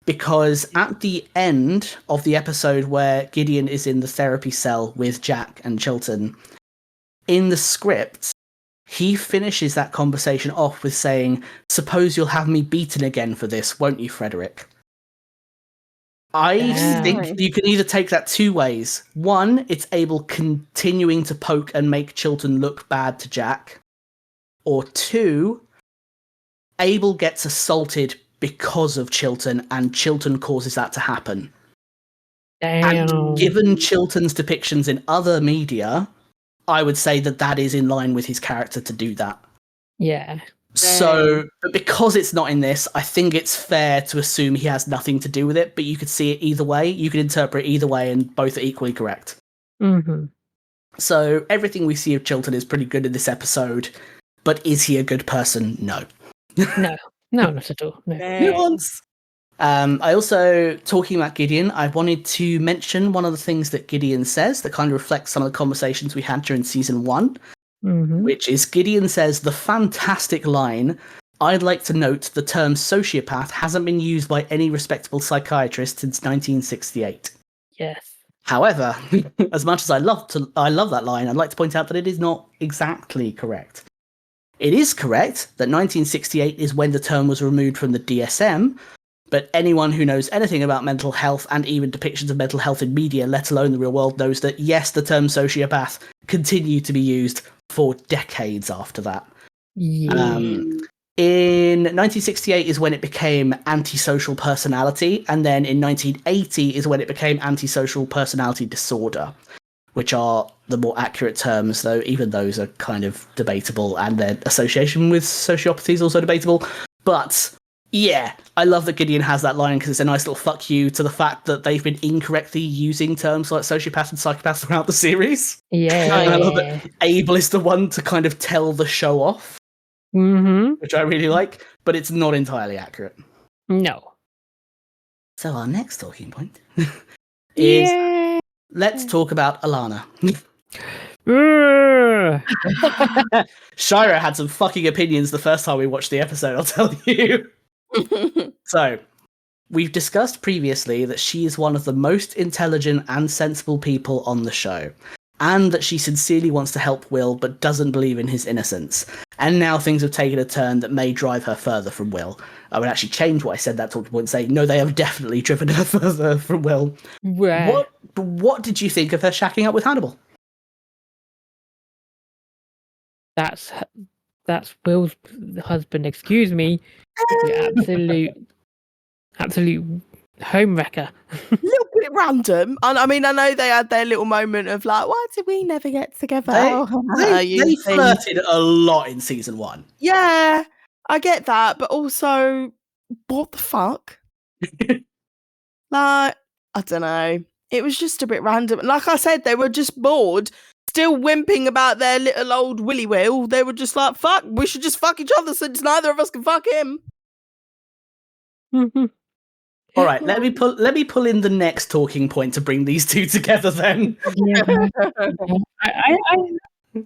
S1: because at the end of the episode where Gideon is in the therapy cell with Jack and Chilton, in the script, he finishes that conversation off with saying, "Suppose you'll have me beaten again for this, won't you, Frederick?" I think you can either take that two ways. One, it's Abel continuing to poke and make Chilton look bad to Jack. Or two, Abel gets assaulted because of Chilton, and Chilton causes that to happen.
S3: Damn.
S1: And given Chilton's depictions in other media, I would say that that is in line with his character to do that.
S3: Yeah.
S1: So, but because it's not in this, I think it's fair to assume he has nothing to do with it, but you could see it either way. You could interpret it either way, and both are equally correct.
S3: Mm-hmm.
S1: So, everything we see of Chilton is pretty good in this episode, but is he a good person? No.
S3: No, not at all. No.
S1: Nuance. I also, talking about Gideon, I wanted to mention one of the things that Gideon says that kind of reflects some of the conversations we had during season 1.
S3: Mm-hmm.
S1: Which is, Gideon says the fantastic line, "I'd like to note the term sociopath hasn't been used by any respectable psychiatrist since 1968.
S3: Yes.
S1: However, as much as I love that line, I'd like to point out that it is not exactly correct. It is correct that 1968 is when the term was removed from the DSM, but anyone who knows anything about mental health and even depictions of mental health in media, let alone the real world, knows that yes, the term sociopath continued to be used for decades after that.
S3: Yeah.
S1: In 1968 is when it became antisocial personality, and then in 1980 is when it became antisocial personality disorder, which are the more accurate terms, though even those are kind of debatable, and their association with sociopathy is also debatable. But yeah, I love that Gideon has that line because it's a nice little fuck you to the fact that they've been incorrectly using terms like sociopath and psychopath throughout the series.
S3: Yeah.
S1: I love that Abel is the one to kind of tell the show off, which I really like, but it's not entirely accurate.
S3: No.
S1: So our next talking point is, let's talk about Alana. Shaira had some fucking opinions the first time we watched the episode, I'll tell you. So, we've discussed previously that she is one of the most intelligent and sensible people on the show, and that she sincerely wants to help Will but doesn't believe in his innocence. And now things have taken a turn that may drive her further from Will. I would actually change what I said that talking point and say, no, they have definitely driven her further from Will.
S3: Where?
S1: What did you think of her shacking up with Hannibal?
S3: That's Will's husband. Excuse me. The absolute home wrecker.
S2: Little bit random. I mean, I know they had their little moment of like, why did we never get together?
S1: They flirted a lot in season 1.
S2: Yeah, I get that, but also, what the fuck? Like, I don't know. It was just a bit random. Like I said, they were just bored, still whimpering about their little old Willy Will. They were just like, fuck, we should just fuck each other since neither of us can fuck him.
S1: All right, let me pull in the next talking point to bring these two together then.
S3: Yeah.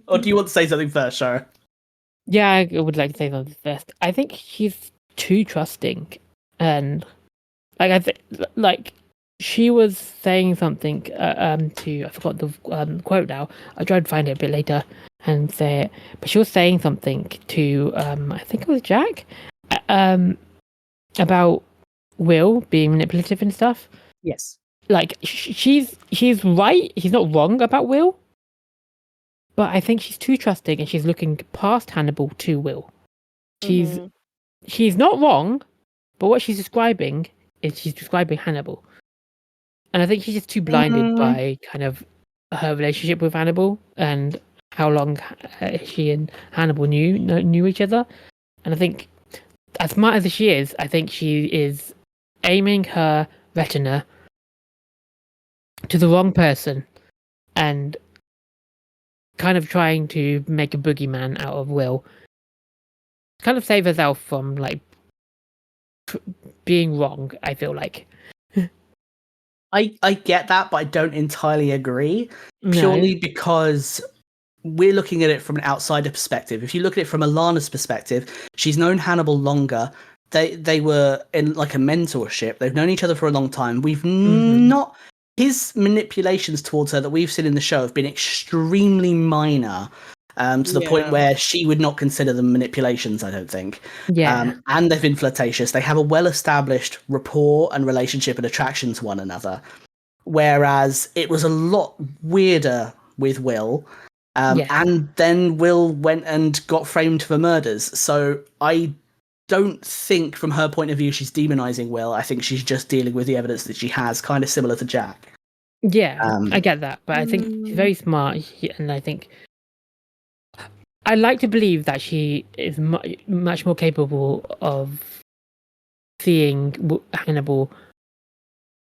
S1: Or do you want to say something first, Shaira?
S3: Yeah, I would like to say something first. I think she's too trusting, and like she was saying something to, I forgot the quote now. I tried to find it a bit later and say it, but she was saying something to I think it was Jack about Will being manipulative and stuff.
S1: Yes.
S3: Like she's right. He's not wrong about Will, but I think she's too trusting and she's looking past Hannibal to Will. She's not wrong, but what she's describing is she's describing Hannibal. And I think she's just too blinded by kind of her relationship with Hannibal and how long she and Hannibal knew each other. And I think, as smart as she is, I think she is aiming her retina to the wrong person and kind of trying to make a boogeyman out of Will. Kind of save herself from like being wrong, I feel like.
S1: I get that, but I don't entirely agree. Purely because we're looking at it from an outsider perspective. If you look at it from Alana's perspective, she's known Hannibal longer. They were in like a mentorship. They've known each other for a long time. We've not... His manipulations towards her that we've seen in the show have been extremely minor, to the point where she would not consider them manipulations, I don't think.
S3: Yeah.
S1: And they've been flirtatious. They have a well-established rapport and relationship and attraction to one another. Whereas it was a lot weirder with Will. And then Will went and got framed for murders. So I don't think from her point of view she's demonizing Will. I think she's just dealing with the evidence that she has, kind of similar to Jack.
S3: Yeah, I get that, but I think she's very smart, and I think I like to believe that she is much more capable of seeing Hannibal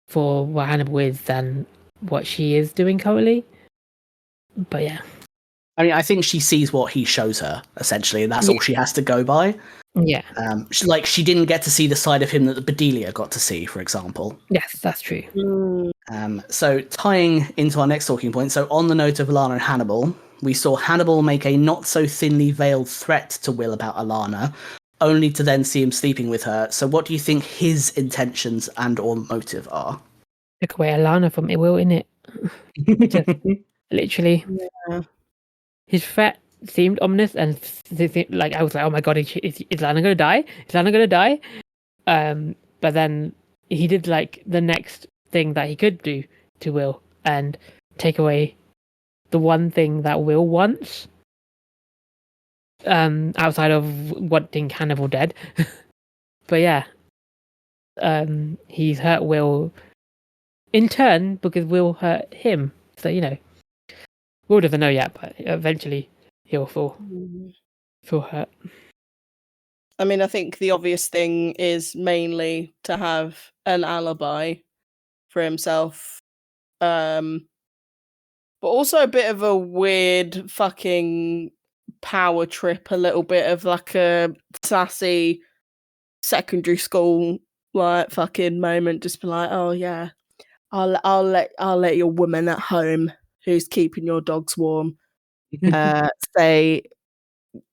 S3: for what Hannibal is than what she is doing currently. But yeah.
S1: I mean, I think she sees what he shows her, essentially, and that's all she has to go by.
S3: Yeah.
S1: She didn't get to see the side of him that the Bedelia got to see, for example.
S3: Yes, that's true.
S1: So tying into our next talking point, so on the note of Alana and Hannibal, we saw Hannibal make a not so thinly veiled threat to Will about Alana, only to then see him sleeping with her. So what do you think his intentions and or motive are?
S3: Took away Alana from Will, innit? Just literally.
S2: Yeah.
S3: His threat seemed ominous, and like I was like, "Oh my god, is Lana gonna die? Is Lana gonna die?" But then he did like the next thing that he could do to Will and take away the one thing that Will wants, outside of wanting Hannibal dead. But yeah, he's hurt Will in turn because Will hurt him. So Will doesn't know yet, but eventually he'll feel hurt.
S2: I mean, I think the obvious thing is mainly to have an alibi for himself. But also a bit of a weird fucking power trip, a little bit of like a sassy secondary school like fucking moment, just be like, oh yeah, I'll let your woman at home who's keeping your dogs warm say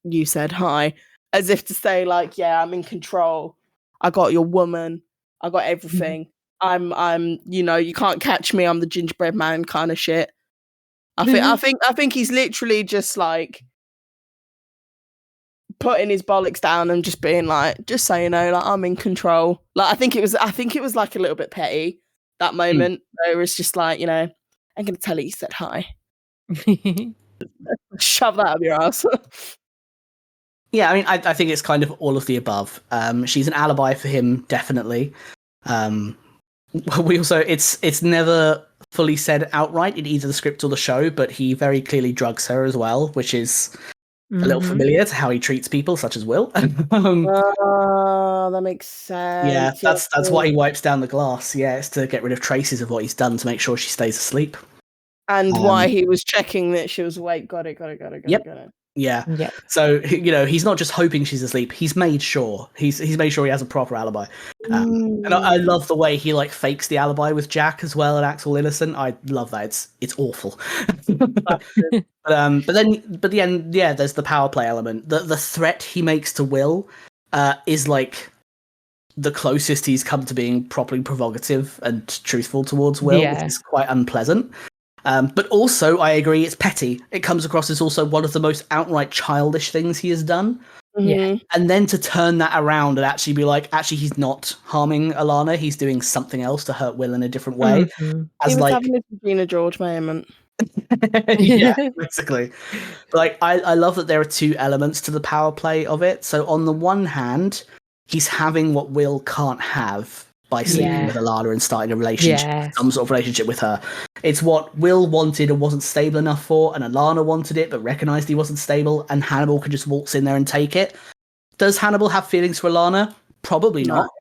S2: you said hi, as if to say like, yeah, I'm in control, I got your woman, I got everything. I'm, you can't catch me. I'm the gingerbread man kind of shit. I think he's literally just like putting his bollocks down and just being like, just so you know, like I'm in control. Like I think it was like a little bit petty that moment. Where it was just like, I'm gonna tell you said hi. Shove that up your ass.
S1: Yeah, I mean, I think it's kind of all of the above. She's an alibi for him, definitely. We also, it's never fully said outright in either the script or the show, but he very clearly drugs her as well, which is a little familiar to how he treats people, such as Will.
S2: That makes sense.
S1: Yeah, that's why he wipes down the glass. Yeah, it's to get rid of traces of what he's done to make sure she stays asleep.
S2: And why he was checking that she was awake. Got it.
S1: Yeah.
S3: Yep.
S1: So he's not just hoping she's asleep. He's made sure. He's made sure he has a proper alibi. And I love the way he like fakes the alibi with Jack as well and acts all innocent. I love that. It's awful. But then there's the power play element. The threat he makes to Will is like the closest he's come to being properly provocative and truthful towards Will, which is quite unpleasant. But also, I agree, it's petty. It comes across as also one of the most outright childish things he has done.
S3: Yeah.
S1: And then to turn that around and actually be like, actually, he's not harming Alana. He's doing something else to hurt Will in a different way.
S2: He was having his Regina George moment.
S1: Yeah, basically. Like, I love that there are two elements to the power play of it. So on the one hand, he's having what Will can't have by sleeping with Alana and starting a relationship, some sort of relationship with her. It's what Will wanted and wasn't stable enough for, and Alana wanted it but recognized he wasn't stable, and Hannibal could just waltz in there and take it. Does Hannibal have feelings for Alana? Probably not.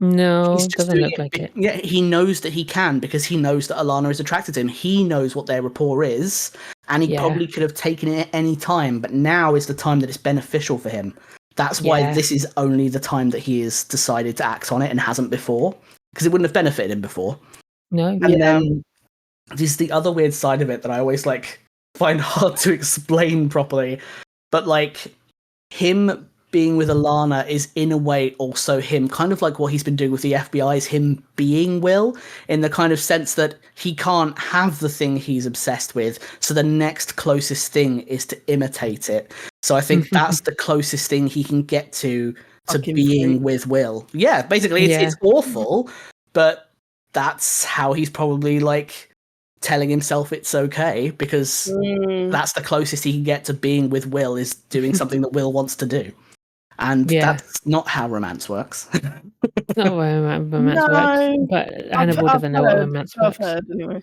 S3: No, doesn't look like it.
S1: Yeah, he knows that he can because he knows that Alana is attracted to him. He knows what their rapport is, and he probably could have taken it at any time, but now is the time that it's beneficial for him. That's why this is only the time that he has decided to act on it and hasn't before, because it wouldn't have benefited him before.
S3: No.
S1: And then there's the other weird side of it that I always find hard to explain properly. But him being with Alana is in a way also him, kind of like what he's been doing with the FBI is him being Will, in the kind of sense that he can't have the thing he's obsessed with, so the next closest thing is to imitate it. So I think that's the closest thing he can get to being with Will. Yeah, basically it's awful, but that's how he's probably telling himself it's okay, because that's the closest he can get to being with Will, is doing something that Will wants to do. And that's not how romance works.
S3: It's not how romance works, but Hannibal doesn't know what romance works.
S2: I've heard, anyway.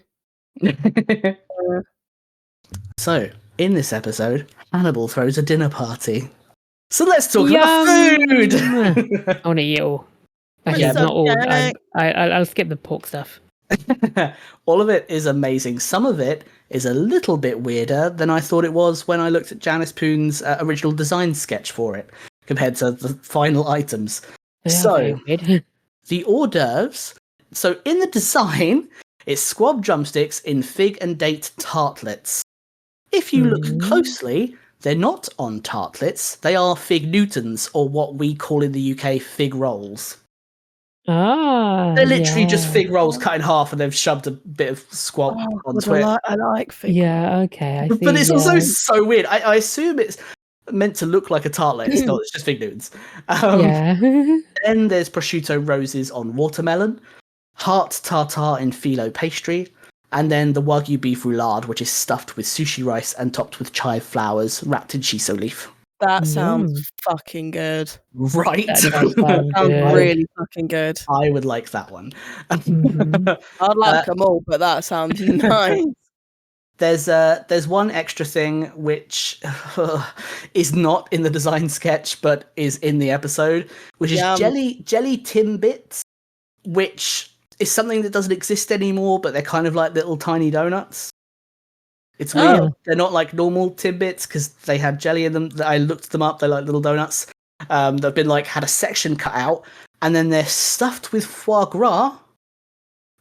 S1: So, in this episode, Hannibal throws a dinner party. So let's talk about food!
S3: I want to eat all. Actually, not all. I'll skip the pork stuff.
S1: All of it is amazing. Some of it is a little bit weirder than I thought it was when I looked at Janice Poon's original design sketch for it, compared to the final items. So, the hors d'oeuvres. So, in the design, it's squab drumsticks in fig and date tartlets. If you look closely, they're not on tartlets. They are fig Newtons, or what we call in the UK fig rolls. They're literally just fig rolls cut in half, and they've shoved a bit of squab onto it.
S2: I like fig.
S3: Yeah, okay. I see,
S1: but it's also so weird. I assume it's meant to look like a tartlet. It's not. It's just fig Newtons. Then there's prosciutto roses on watermelon, heart tartare in phyllo pastry, and then the wagyu beef roulade, which is stuffed with sushi rice and topped with chive flowers wrapped in shiso leaf.
S2: That sounds fucking good.
S1: Right?
S3: That
S2: sounds really fucking good.
S1: I would like that one.
S2: I'd like them all, but that sounds nice.
S1: There's one extra thing which is not in the design sketch but is in the episode, which is jelly Timbits, which is something that doesn't exist anymore, but they're kind of like little tiny donuts. It's weird. They're not like normal Timbits because they had jelly in them. I looked them up. They're like little donuts. They've been had a section cut out, and then they're stuffed with foie gras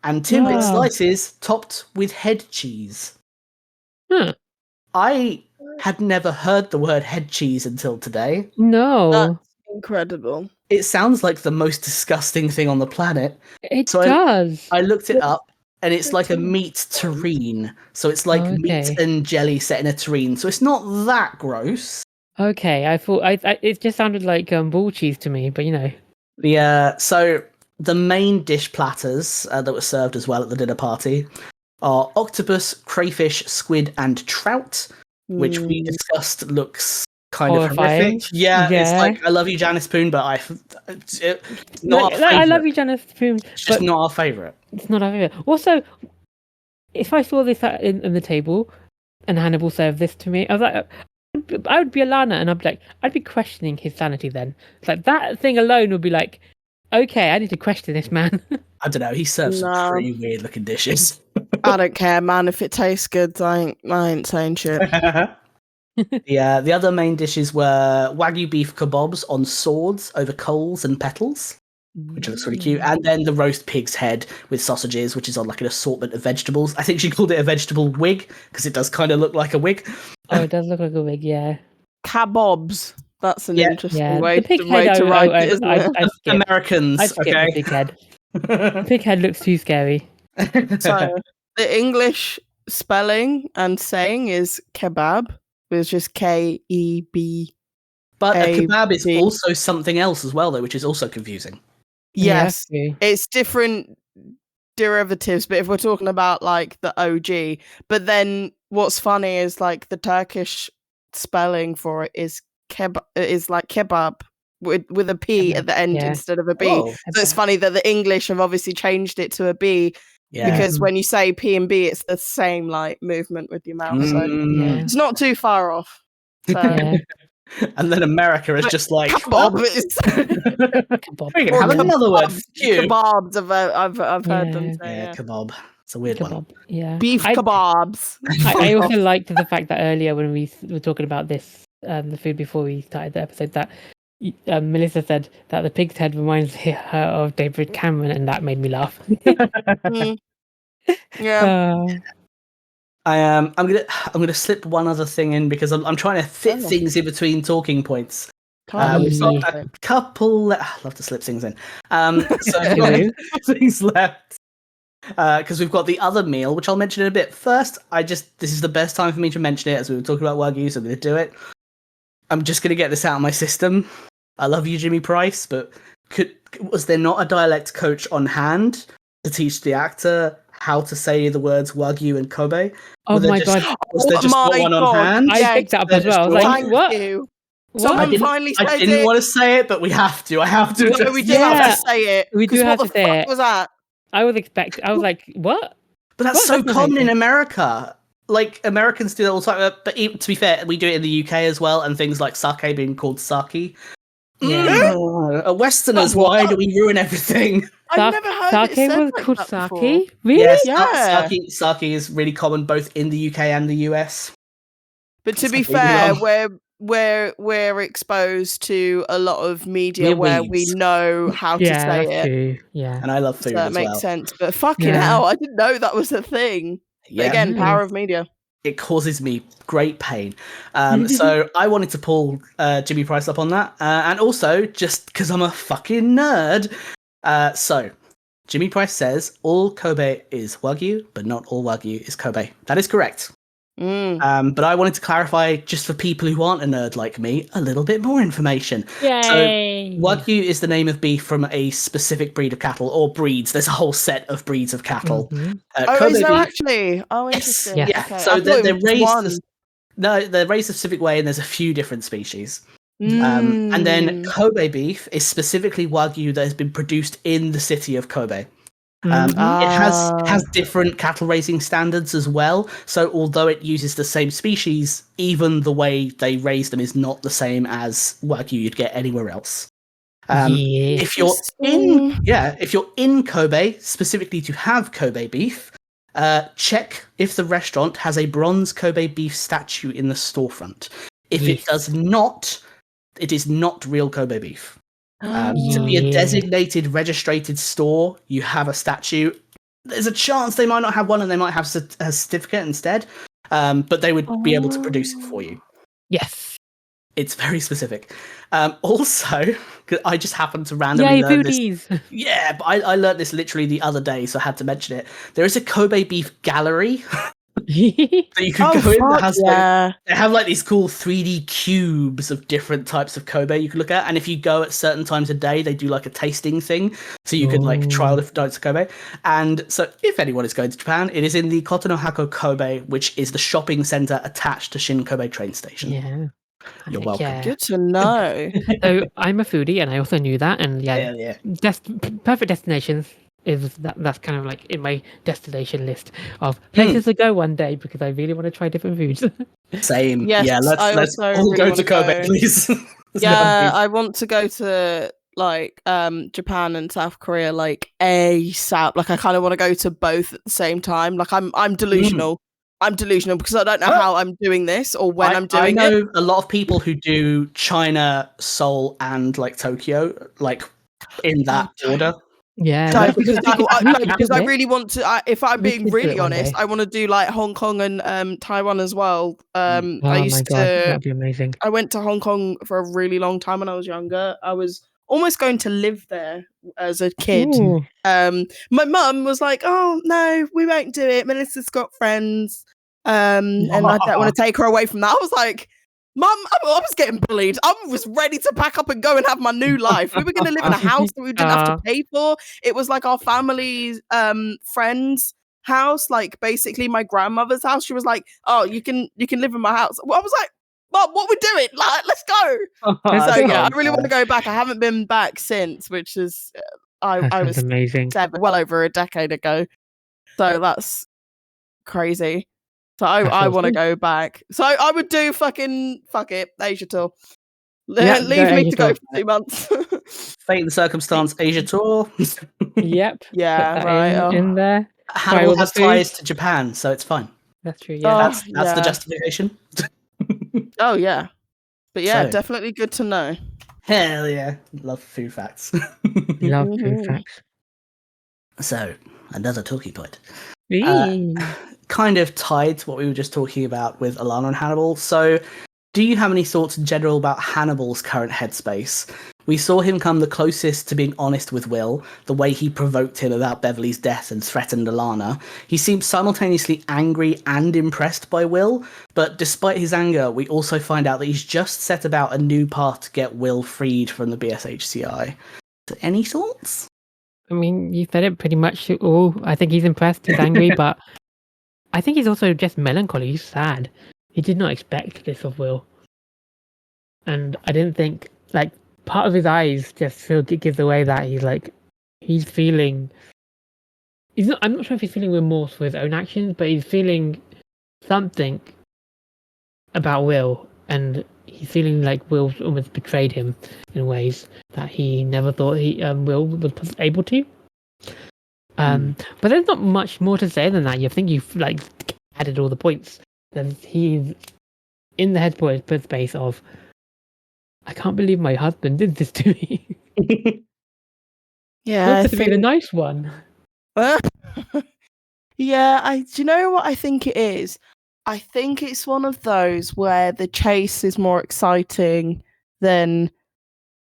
S1: and Timbit slices topped with head cheese. I had never heard the word head cheese until today.
S3: No.
S2: That's incredible.
S1: It sounds like the most disgusting thing on the planet.
S3: It
S1: So
S3: does.
S1: I looked it up, and it's like a meat terrine. So it's like meat and jelly set in a terrine. So it's not that gross.
S3: Okay, I thought it just sounded like bull cheese to me, but
S1: So the main dish platters that were served as well at the dinner party are octopus, crayfish, squid, and trout, which we discussed looks kind
S3: horrifying.
S1: of horrific. Yeah, it's like, I love you, Janice Poon, but it's not our favourite.
S3: I love you, Janice Poon.
S1: It's just not our favourite.
S3: It's not our favourite. Also, if I saw this in the table and Hannibal served this to me, I was like, I would be Alana, and I'd be questioning his sanity then. It's like that thing alone would be like, okay, I need to question this man.
S1: I don't know. He serves some pretty weird looking dishes.
S2: I don't care, man. If it tastes good, I ain't saying shit.
S1: The other main dishes were Wagyu beef kebabs on swords over coals and petals, which looks really cute. And then the roast pig's head with sausages, which is on like an assortment of vegetables. I think she called it a vegetable wig because it does kind of look like a wig.
S3: Oh, it does look like a wig, yeah.
S2: Kebabs. That's an interesting way to
S3: write
S2: it, isn't it?
S1: Americans,
S3: I'd skip the pig head. The pig head looks too scary.
S2: So the English spelling and saying is kebab, with just K-E-B.
S1: But a kebab is also something else as well, though, which is also confusing.
S2: Yes, it's different derivatives, but if we're talking about like the OG, but then what's funny is like the Turkish spelling for it is kebab with a P at the end instead of a B. So it's funny that the English have obviously changed it to a B because when you say P and B, it's the same like movement with your mouth. So it's not too far off. So.
S1: And then America is just like
S2: kebab.
S1: Have another word.
S2: Kebabs. I've heard them say.
S1: Kebab. It's a weird one.
S3: Yeah,
S2: beef kebabs.
S3: I also liked the fact that earlier when we were talking about this, the food before we started the episode, that Melissa said that the pig's head reminds her of David Cameron, and that made me laugh.
S2: Yeah.
S1: I'm gonna slip one other thing in because I'm trying to fit things in between talking points. We've got a couple. I love to slip things in. So things left because we've got the other meal, which I'll mention in a bit. First, this is the best time for me to mention it as we were talking about Wagyu, so I'm going to do it. I'm just going to get this out of my system. I love you, Jimmy Price, but was there not a dialect coach on hand to teach the actor how to say the words Wagyu and Kobe?
S3: Oh my god!
S1: Was there just one on hand?
S3: I picked that up as well. I was like, what?
S2: Someone finally said it.
S1: I didn't want to say it, but we have to. I have to.
S2: No, we do have to say it.
S3: We do have to say it.
S2: What the fuck was that?
S3: I was like, what?
S1: But that's so common in America. Like, Americans do that all the time. But to be fair, we do it in the UK as well, and things like sake being called sake.
S3: Yeah.
S1: Westerners, why do we ruin everything?
S2: I've never heard
S3: sake was called sake? Really?
S1: Yes, sake is really common both in the UK and the US.
S2: But to be fair, we're exposed to a lot of media where we know how to say it.
S3: True. Yeah,
S1: and I love food.
S2: So that
S1: as
S2: makes
S1: well.
S2: sense. But fucking hell, I didn't know that was a thing. Yeah. But again, power of media.
S1: It causes me great pain. So I wanted to pull Jimmy Price up on that, and also just because I'm a fucking nerd. So Jimmy Price says all Kobe is Wagyu, but not all Wagyu is Kobe. That is correct. But I wanted to clarify, just for people who aren't a nerd like me, a little bit more information.
S3: Yay!
S1: So Wagyu is the name of beef from a specific breed of cattle, or breeds. There's a whole set of breeds of cattle.
S2: Kobe is there actually? Oh, interesting.
S1: Yes. Yeah.
S2: Okay.
S1: So they're raised. They're raised a specific way, and there's a few different species. And then Kobe beef is specifically Wagyu that has been produced in the city of Kobe. It has different cattle raising standards as well. So although it uses the same species, even the way they raise them is not the same as Wagyu you'd get anywhere else. If you're in Kobe specifically to have Kobe beef, check if the restaurant has a bronze Kobe beef statue in the storefront. If it does not, it is not real Kobe beef. To be a designated, registered store, you have a statue. There's a chance they might not have one, and they might have a certificate instead. But they would be able to produce it for you.
S3: Yes.
S1: It's very specific. Also, 'cause I just happened to randomly learn this.
S3: foodies!
S1: Yeah, but I learned this literally the other day, so I had to mention it. There is a Kobe beef gallery that you can go in that has they have like these cool 3D cubes of different types of Kobe you can look at, and if you go at certain times of day, they do like a tasting thing, so you can like try all different types of Kobe. And so, if anyone is going to Japan, it is in the Kotonohako Kobe, which is the shopping center attached to Shin Kobe train station.
S3: Yeah.
S1: You're welcome.
S3: Yeah.
S2: Good to know.
S3: So I'm a foodie, and I also knew that. And
S1: Yeah.
S3: perfect destinations is that's kind of like in my destination list of places to go one day because I really want to try different foods.
S1: Same.
S2: Yes,
S1: Yeah, let's
S2: also
S1: all
S2: really
S1: go
S2: wanna
S1: to Kobe,
S2: go.
S1: please.
S2: Yeah, I want to go to like Japan and South Korea like ASAP. Like I kind of want to go to both at the same time. Like I'm delusional. I'm delusional because I don't know how I'm doing this or when I'm doing it.
S1: I know a lot of people who do China, Seoul, and like Tokyo, like in that order.
S3: Yeah,
S2: No,
S3: well,
S2: because I really want to. If I'm
S3: We
S2: being
S3: could do it
S2: really
S3: one
S2: honest,
S3: day.
S2: I want to do like Hong Kong and Taiwan as well. I
S3: Oh
S2: used
S3: my god, that'd be amazing.
S2: I went to Hong Kong for a really long time when I was younger. I was almost going to live there as a kid.
S3: Ooh.
S2: My mum was like, "Oh no, we won't do it. Melissa's got friends, and I don't want to take her away from that." I was like, "Mum, I was getting bullied. I was ready to pack up and go and have my new life. We were going to live in a house that we didn't have to pay for. It was like our family's friends." House, like basically my grandmother's house. She was like, "Oh, you can live in my house." Well, I was like, "Mom, what we doing? Like, let's go." So yeah, I really want to go back. I haven't been back since, which is I was
S3: amazing.
S2: 7, well over a decade ago. So that's crazy. So I want to go back. So I would do fuck it, Asia tour.
S3: Yeah,
S2: Leave me
S3: Asia
S2: to go
S3: tour.
S2: for 2 months.
S1: Fate and Circumstance Asia tour.
S3: Yep.
S2: Yeah,
S3: put that
S2: right.
S3: in there.
S1: Hannibal
S3: all the
S1: has ties
S3: foods.
S1: to Japan, so it's fine.
S3: That's true. Yeah.
S2: Oh,
S1: That's the
S2: yeah.
S1: justification.
S2: Oh yeah. But yeah,
S1: So-
S2: definitely good to know.
S1: Hell yeah, love food facts.
S3: Love food facts.
S1: So another talking point.
S3: Eee.
S1: Kind of tied to what we were just talking about with Alana and Hannibal. So, do you have any thoughts in general about Hannibal's current headspace? We saw him come the closest to being honest with Will, the way he provoked him about Beverly's death and threatened Alana. He seems simultaneously angry and impressed by Will, but despite his anger, we also find out that he's just set about a new path to get Will freed from the BSHCI. So any thoughts?
S3: I mean, you said it pretty much all. I think he's impressed, he's angry, but I think he's also just melancholy, he's sad. He did not expect this of Will. And I didn't think, like, part of his eyes just gives away that he's feeling... I'm not sure if he's feeling remorse for his own actions, but he's feeling something about Will, and he's feeling like Will almost betrayed him in ways that he never thought Will was able to. But there's not much more to say than that. I think you've like added all the points. He's in the headspace of, I can't believe my husband did this to me.
S2: Yeah,
S3: Wants to be the nice one.
S2: Yeah, do you know what I think it is? I think it's one of those where the chase is more exciting than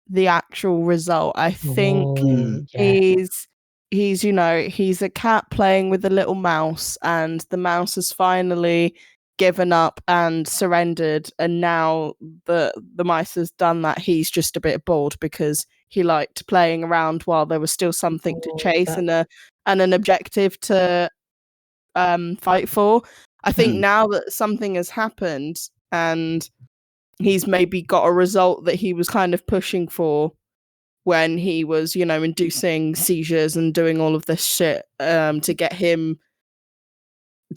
S2: the actual result. I think he's he's a cat playing with a little mouse, and the mouse has finally given up and surrendered, and now the mice has done that, he's just a bit bored because he liked playing around while there was still something to chase and an objective to fight for. I think now that something has happened and he's maybe got a result that he was kind of pushing for when he was, inducing seizures and doing all of this shit to get him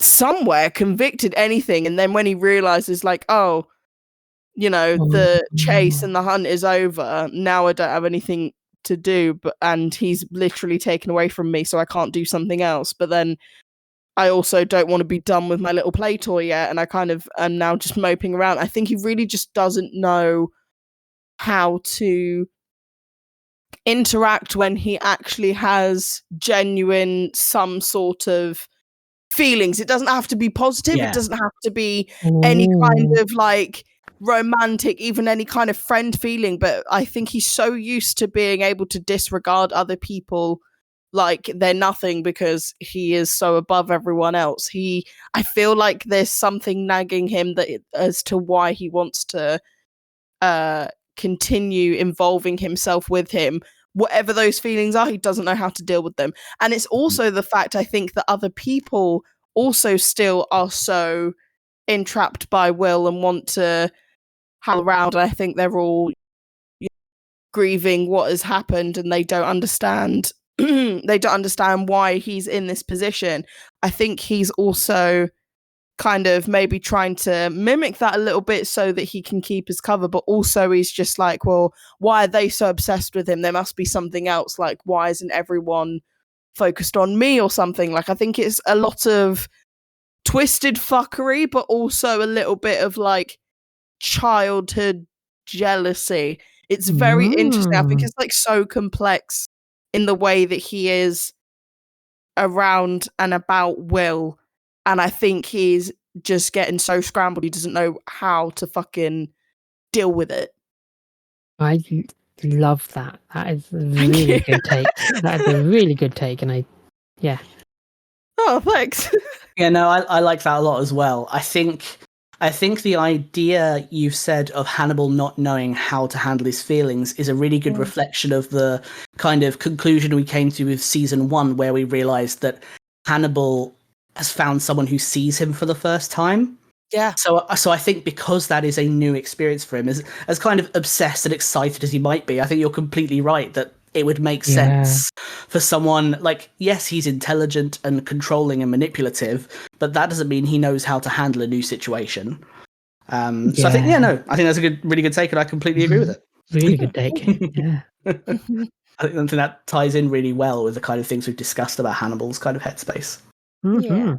S2: somewhere convicted, anything. And then when he realizes, like, oh, the chase and the hunt is over, now I don't have anything to do, and he's literally taken away from me, so I can't do something else. But then I also don't want to be done with my little play toy yet, and I kind of am now just moping around. I think he really just doesn't know how to interact when he actually has genuine some sort of feelings. It doesn't have to be positive. It doesn't have to be any kind of like romantic, even any kind of friend feeling. But I think he's so used to being able to disregard other people like they're nothing because he is so above everyone else. I feel like there's something nagging him as to why he wants to continue involving himself with him. Whatever those feelings are, he doesn't know how to deal with them. And it's also the fact, I think, that other people also still are so entrapped by Will and want to hang around. I think they're all grieving what has happened, and they don't understand they don't understand why he's in this position. I think he's also kind of maybe trying to mimic that a little bit so that he can keep his cover, but also he's just like, well, why are they so obsessed with him? There must be something else. Like, why isn't everyone focused on me or something? Like, I think it's a lot of twisted fuckery, but also a little bit of like childhood jealousy. It's very interesting. I think it's like so complex in the way that he is around and about Will. And I think he's just getting so scrambled, he doesn't know how to fucking deal with it.
S3: I love that. That is a really good take. That is a really good take, and yeah.
S2: Oh, thanks.
S1: Yeah, no, I like that a lot as well. I think the idea you've said of Hannibal not knowing how to handle his feelings is a really good reflection of the kind of conclusion we came to with season 1, where we realized that Hannibal has found someone who sees him for the first time.
S2: Yeah.
S1: So I think because that is a new experience for him, as kind of obsessed and excited as he might be, I think you're completely right that it would make sense for someone like, yes, he's intelligent and controlling and manipulative, but that doesn't mean he knows how to handle a new situation. So I think, I think that's a really good take, and I completely agree with it.
S3: Really good take. Yeah.
S1: I think that ties in really well with the kind of things we've discussed about Hannibal's kind of headspace.
S2: Yeah.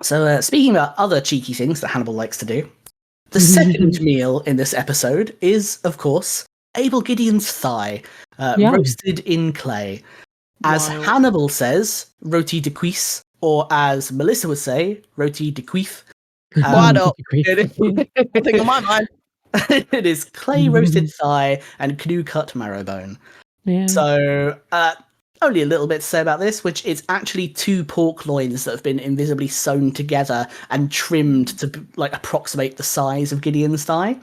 S1: So speaking about other cheeky things that Hannibal likes to do, the second meal in this episode is, of course, Abel Gideon's thigh, roasted in clay. As Hannibal says, roti de cuisse, or as Melisa would say, roti de cuif.
S2: Why not? I think on my mind.
S1: It is clay roasted thigh and canoe cut marrow bone.
S3: Yeah.
S1: So only a little bit to say about this, which is actually 2 pork loins that have been invisibly sewn together and trimmed to like approximate the size of Gideon's thigh.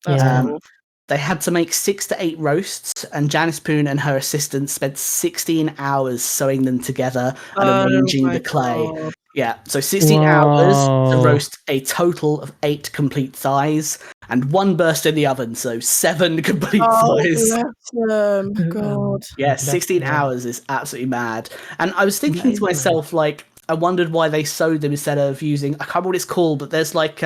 S2: Cool.
S1: They had to make 6 to 8 roasts, and Janice Poon and her assistant spent 16 hours sewing them together and arranging the clay.
S2: God.
S1: Yeah, so 16 hours to roast a total of 8 complete thighs, and 1 burst in the oven, so 7 complete thighs.
S2: God.
S1: Yeah, 16 hours is absolutely mad. And I was thinking to myself, like, I wondered why they sewed them instead of using, I can't remember what it's called, but there's like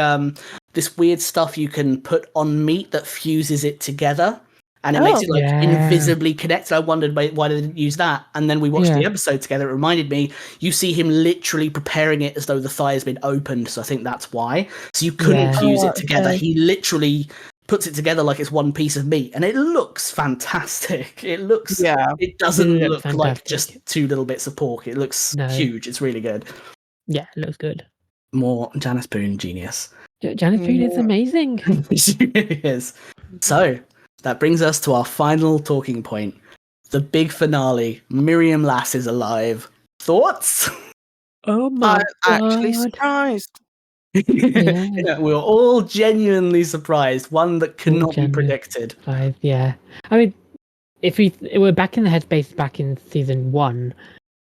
S1: this weird stuff you can put on meat that fuses it together, and it makes it like invisibly connected. I wondered why they didn't use that. And then we watched the episode together. It reminded me, you see him literally preparing it as though the thigh has been opened. So I think that's why. So you couldn't fuse it together. He literally puts it together like it's one piece of meat, and it looks fantastic. It looks, it doesn't look like just 2 little bits of pork. It looks huge. It's really good.
S3: Yeah, it looks good.
S1: More Janice Poon genius.
S3: Janice Poon is amazing.
S1: She really is. So that brings us to our final talking point, the big finale. Miriam Lass is alive. Thoughts?
S3: Oh my
S2: I'm actually surprised.
S1: Yeah, we were all genuinely surprised. One that cannot be predicted.
S3: Yeah. I mean, if we were back in the headspace back in season 1,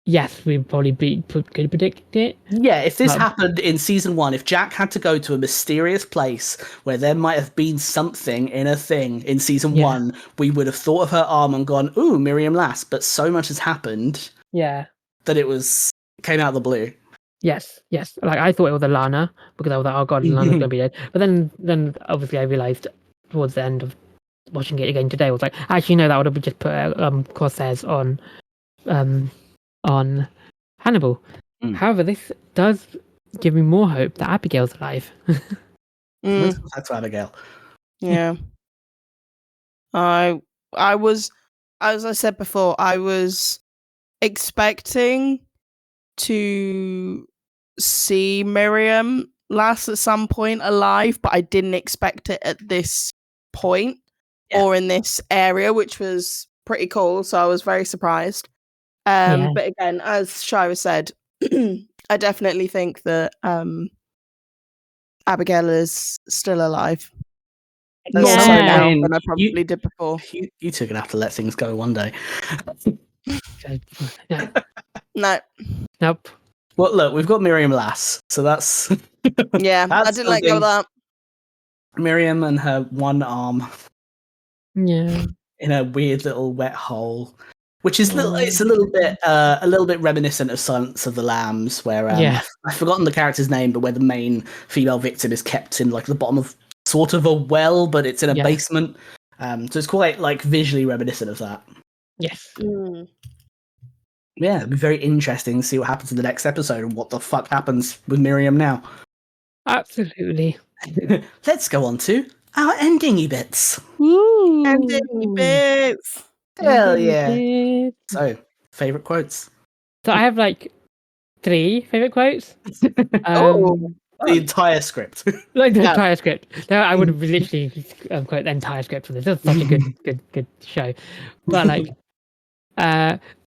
S3: yes, we'd probably could predict it.
S1: Yeah, if this happened in season 1, if Jack had to go to a mysterious place where there might have been something in a thing in season 1, we would have thought of her arm and gone, ooh, Miriam Lass. But so much has happened that it came out of the blue.
S3: Yes. Like, I thought it was Alana, because I was like, oh god, Alana's gonna be dead. But then obviously I realised towards the end of watching it again today, I was like, actually no, that would have just put crosshairs on Hannibal. However, this does give me more hope that Abigail's alive.
S1: That's Abigail.
S2: Yeah. I was, as I said before, I was expecting to see Miriam lass at some point alive, but I didn't expect it at this point or in this area, which was pretty cool. So I was very surprised. But again, as Shaira said, I definitely think that Abigail is still alive. More so now than I probably did before.
S1: You two are gonna have to let things go one day.
S2: No.
S3: Nope.
S1: Well, look, we've got Miriam Lass, so that's
S2: yeah.
S1: that's
S2: I didn't let go of that.
S1: Miriam and her one arm,
S3: Yeah,
S1: in a weird little wet hole, which is it's a little bit reminiscent of Silence of the Lambs, where I've forgotten the character's name, but where the main female victim is kept in like the bottom of sort of a well, but it's in a basement. So it's quite like visually reminiscent of that.
S3: Yes.
S1: Yeah, it'd be very interesting to see what happens in the next episode and what the fuck happens with Miriam now.
S3: Absolutely.
S1: Let's go on to our ending bits.
S3: Woo!
S2: Ending bits.
S1: Hell yeah. So, favourite quotes.
S3: So I have like 3 favourite quotes.
S1: The entire script.
S3: Like the entire script. No, I would have literally quote the entire script for this. This is such a good show. But like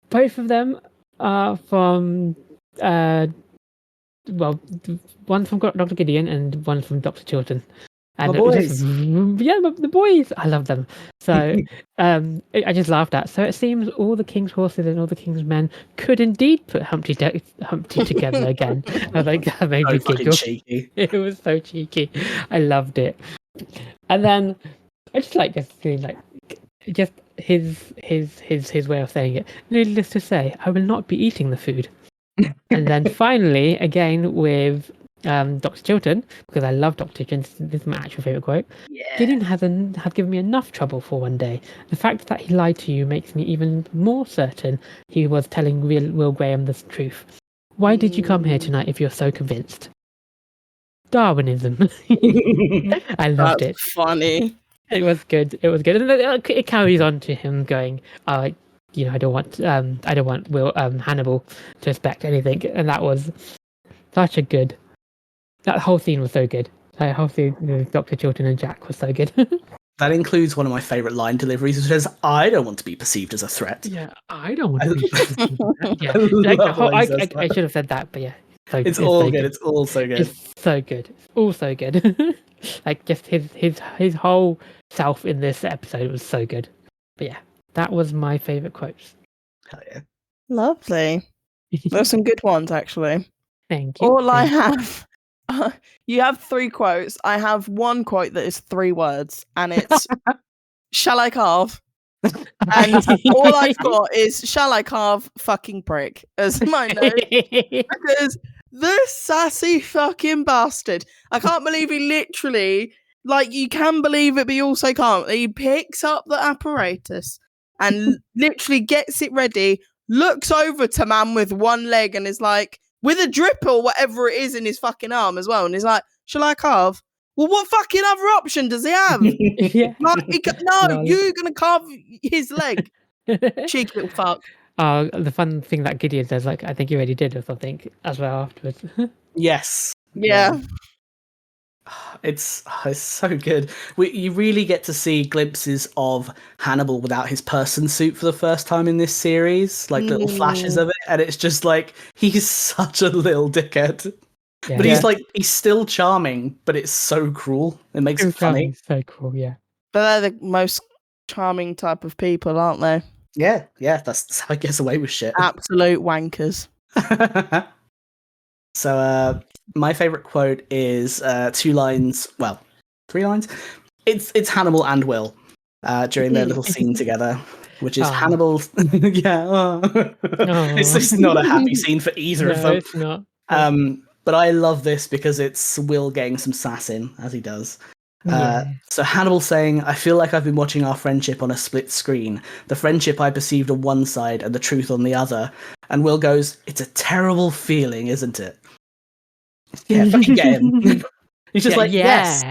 S3: both of them are from one from Dr. Gideon and one from Dr. Chilton. And
S1: the boys.
S3: The boys. I love them. So I just laughed at. So it seems all the king's horses and all the king's men could indeed put Humpty together again. I was like, that made me giggle.
S1: Cheeky.
S3: It was so cheeky. I loved it. And then I just like just his way of saying it. Needless to say, I will not be eating the food. And then finally, again with Dr. Chilton, because I love Dr. Chilton, this is my actual favourite quote. Gideon have given me enough trouble for one day. The fact that he lied to you makes me even more certain he was telling Will Graham the truth. Why did you come here tonight if you're so convinced? Darwinism. I loved it.
S2: Funny.
S3: It was good. And then it carries on to him going, I don't want Hannibal to expect anything, and that was such a good. That whole scene was so good. That whole scene with Dr. Chilton and Jack was so good.
S1: That includes one of my favourite line deliveries, which says, "I don't want to be perceived as a threat."
S3: Yeah, I don't want to be perceived as a threat. I should have said that, but yeah.
S1: It's all good. It's all so good.
S3: It's so good. It's all so good. Like just his whole self in this episode was so good. But yeah, that was my favourite quotes.
S1: Hell yeah.
S2: Lovely. There's some good ones, actually.
S3: Thank you.
S2: All I have... you have 3 quotes. I have 1 quote that is 3 words, and it's, shall I carve? And all I've got is, shall I carve fucking prick as my note. Because this sassy fucking bastard. I can't believe he literally... Like, you can believe it, but you also can't. He picks up the apparatus and literally gets it ready, looks over to man with one leg and is like, with a drip or whatever it is in his fucking arm as well. And he's like, shall I carve? Well, what fucking other option does he have?
S3: Yeah.
S2: No, you're going to carve his leg. Cheeky little fuck.
S3: The fun thing that Gideon says, like, I think you already did or something as well afterwards.
S1: Yes.
S2: Yeah.
S1: It's so good. You really get to see glimpses of Hannibal without his person suit for the first time in this series, like little flashes of it, and it's just like he's such a little dickhead. Yeah. But he's still charming, but it's so cruel. It makes it funny.
S3: So cruel, yeah.
S2: But they're the most charming type of people, aren't they?
S1: Yeah, that's how he gets away with shit.
S2: Absolute wankers.
S1: So, my favourite quote is 2 lines. Well, 3 lines. It's Hannibal and Will during their little scene together, which is Hannibal. It's just not a happy scene for either of them.
S3: It's not.
S1: But I love this because it's Will getting some sass in, as he does. So Hannibal saying, I feel like I've been watching our friendship on a split screen. The friendship I perceived on one side and the truth on the other. And Will goes, it's a terrible feeling, isn't it? Yeah, fucking get him. He's just like, yes,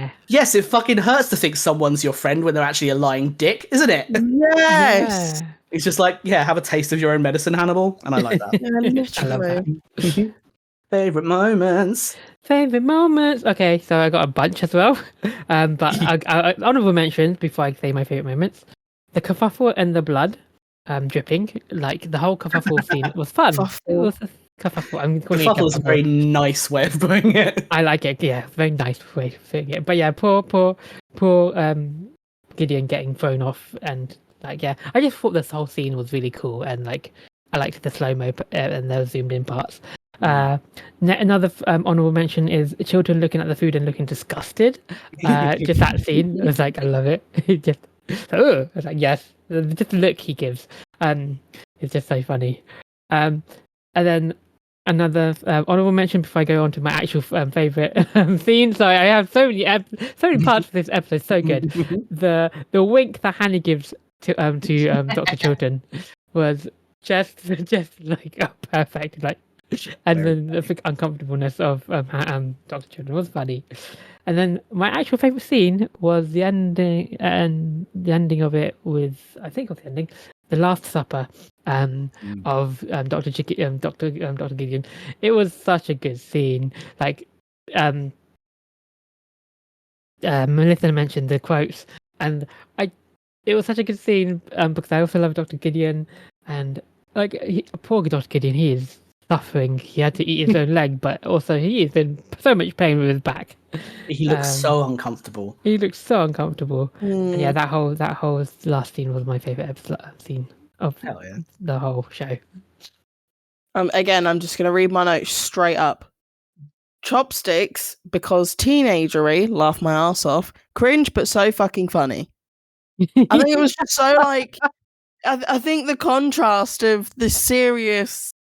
S1: it fucking hurts to think someone's your friend when they're actually a lying dick, isn't it?
S2: Yes.
S3: Yeah.
S1: He's just like, have a taste of your own medicine, Hannibal. And I like that.
S2: Yeah, literally.
S3: I love that.
S1: Favorite moments.
S3: Favorite moments. Okay, so I got a bunch as well. But I honorable mentions before I say my favorite moments. The kerfuffle and the blood, dripping. Like the whole kerfuffle scene was fun. It
S2: Kerfuffle.
S3: was a kerfuffle. I'm
S1: The
S3: calling it
S1: kerfuffle is a very nice way of putting it.
S3: I like it. Yeah, very nice way of putting it. But yeah, poor Gideon getting thrown off, and like I just thought this whole scene was really cool, and like I liked the slow mo and those zoomed in parts. Another honorable mention is Chilton looking at the food and looking disgusted. Just that scene, I was like, I love it. Just I was like, yes, just the look he gives. It's just so funny. And then another honorable mention before I go on to my actual favorite scene. So I have so many parts of this episode. So good. The wink that Hannah gives to Dr. Chilton was just like perfect. Like. And then the uncomfortableness of Dr. Chilton was funny. And then my actual favorite scene was the ending, and the ending of it with the Last Supper of Dr. Gideon. It was such a good scene. Like Melissa mentioned the quotes, and it was such a good scene because I also love Dr. Gideon, and like poor Dr. Gideon, he is suffering. He had to eat his own leg, but also he is in so much pain with his back.
S1: He looks so uncomfortable.
S3: He looks so uncomfortable. And yeah, that whole last scene was my favorite episode scene of the whole show.
S2: Again, I'm just gonna read my notes straight up. Chopsticks, because teenagery, laugh my ass off, cringe but so fucking funny. I think it was just so like I think the contrast of the serious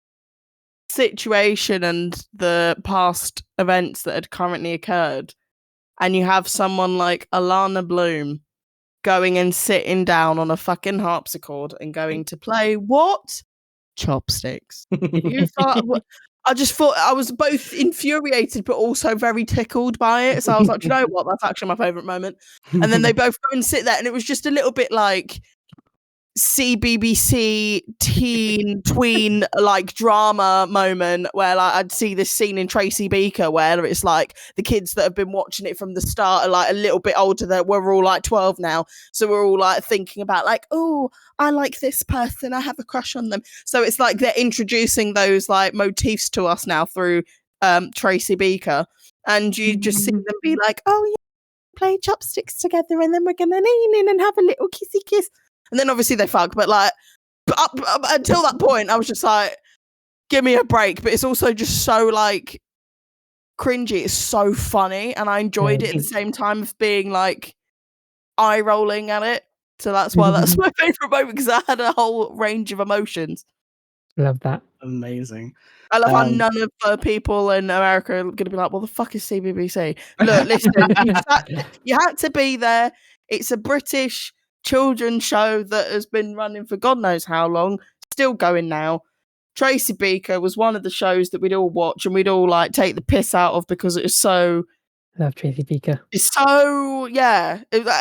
S2: situation and the past events that had currently occurred, and you have someone like Alana Bloom going and sitting down on a fucking harpsichord and going to play what? Chopsticks. I just thought I was both infuriated but also very tickled by it. So I was like, you know what? That's actually my favourite moment. And then they both go and sit there, and it was just a little bit like CBBC teen tween like drama moment where like I'd see this scene in Tracy Beaker where it's like the kids that have been watching it from the start are like a little bit older, that we're all like 12 now, so we're all like thinking about like, oh, I like this person, I have a crush on them. So it's like they're introducing those like motifs to us now through Tracy Beaker, and you just see them be like, oh yeah, play chopsticks together and then we're gonna lean in and have a little kissy kiss. And then obviously they fuck, but like up until that point, I was just like, give me a break. But it's also just so like cringy. It's so funny, and I enjoyed it at the same time of being like eye rolling at it. So that's why that's my favorite moment, because I had a whole range of emotions.
S3: Love that.
S1: Amazing.
S2: I love how none of the people in America are going to be like, "What the fuck is CBBC?" Look, listen, you had to be there. It's a British children's show that has been running for God knows how long, still going now. Tracy Beaker was one of the shows that we'd all watch and we'd all like take the piss out of because it was so.
S3: Love Tracy Beaker.
S2: It's so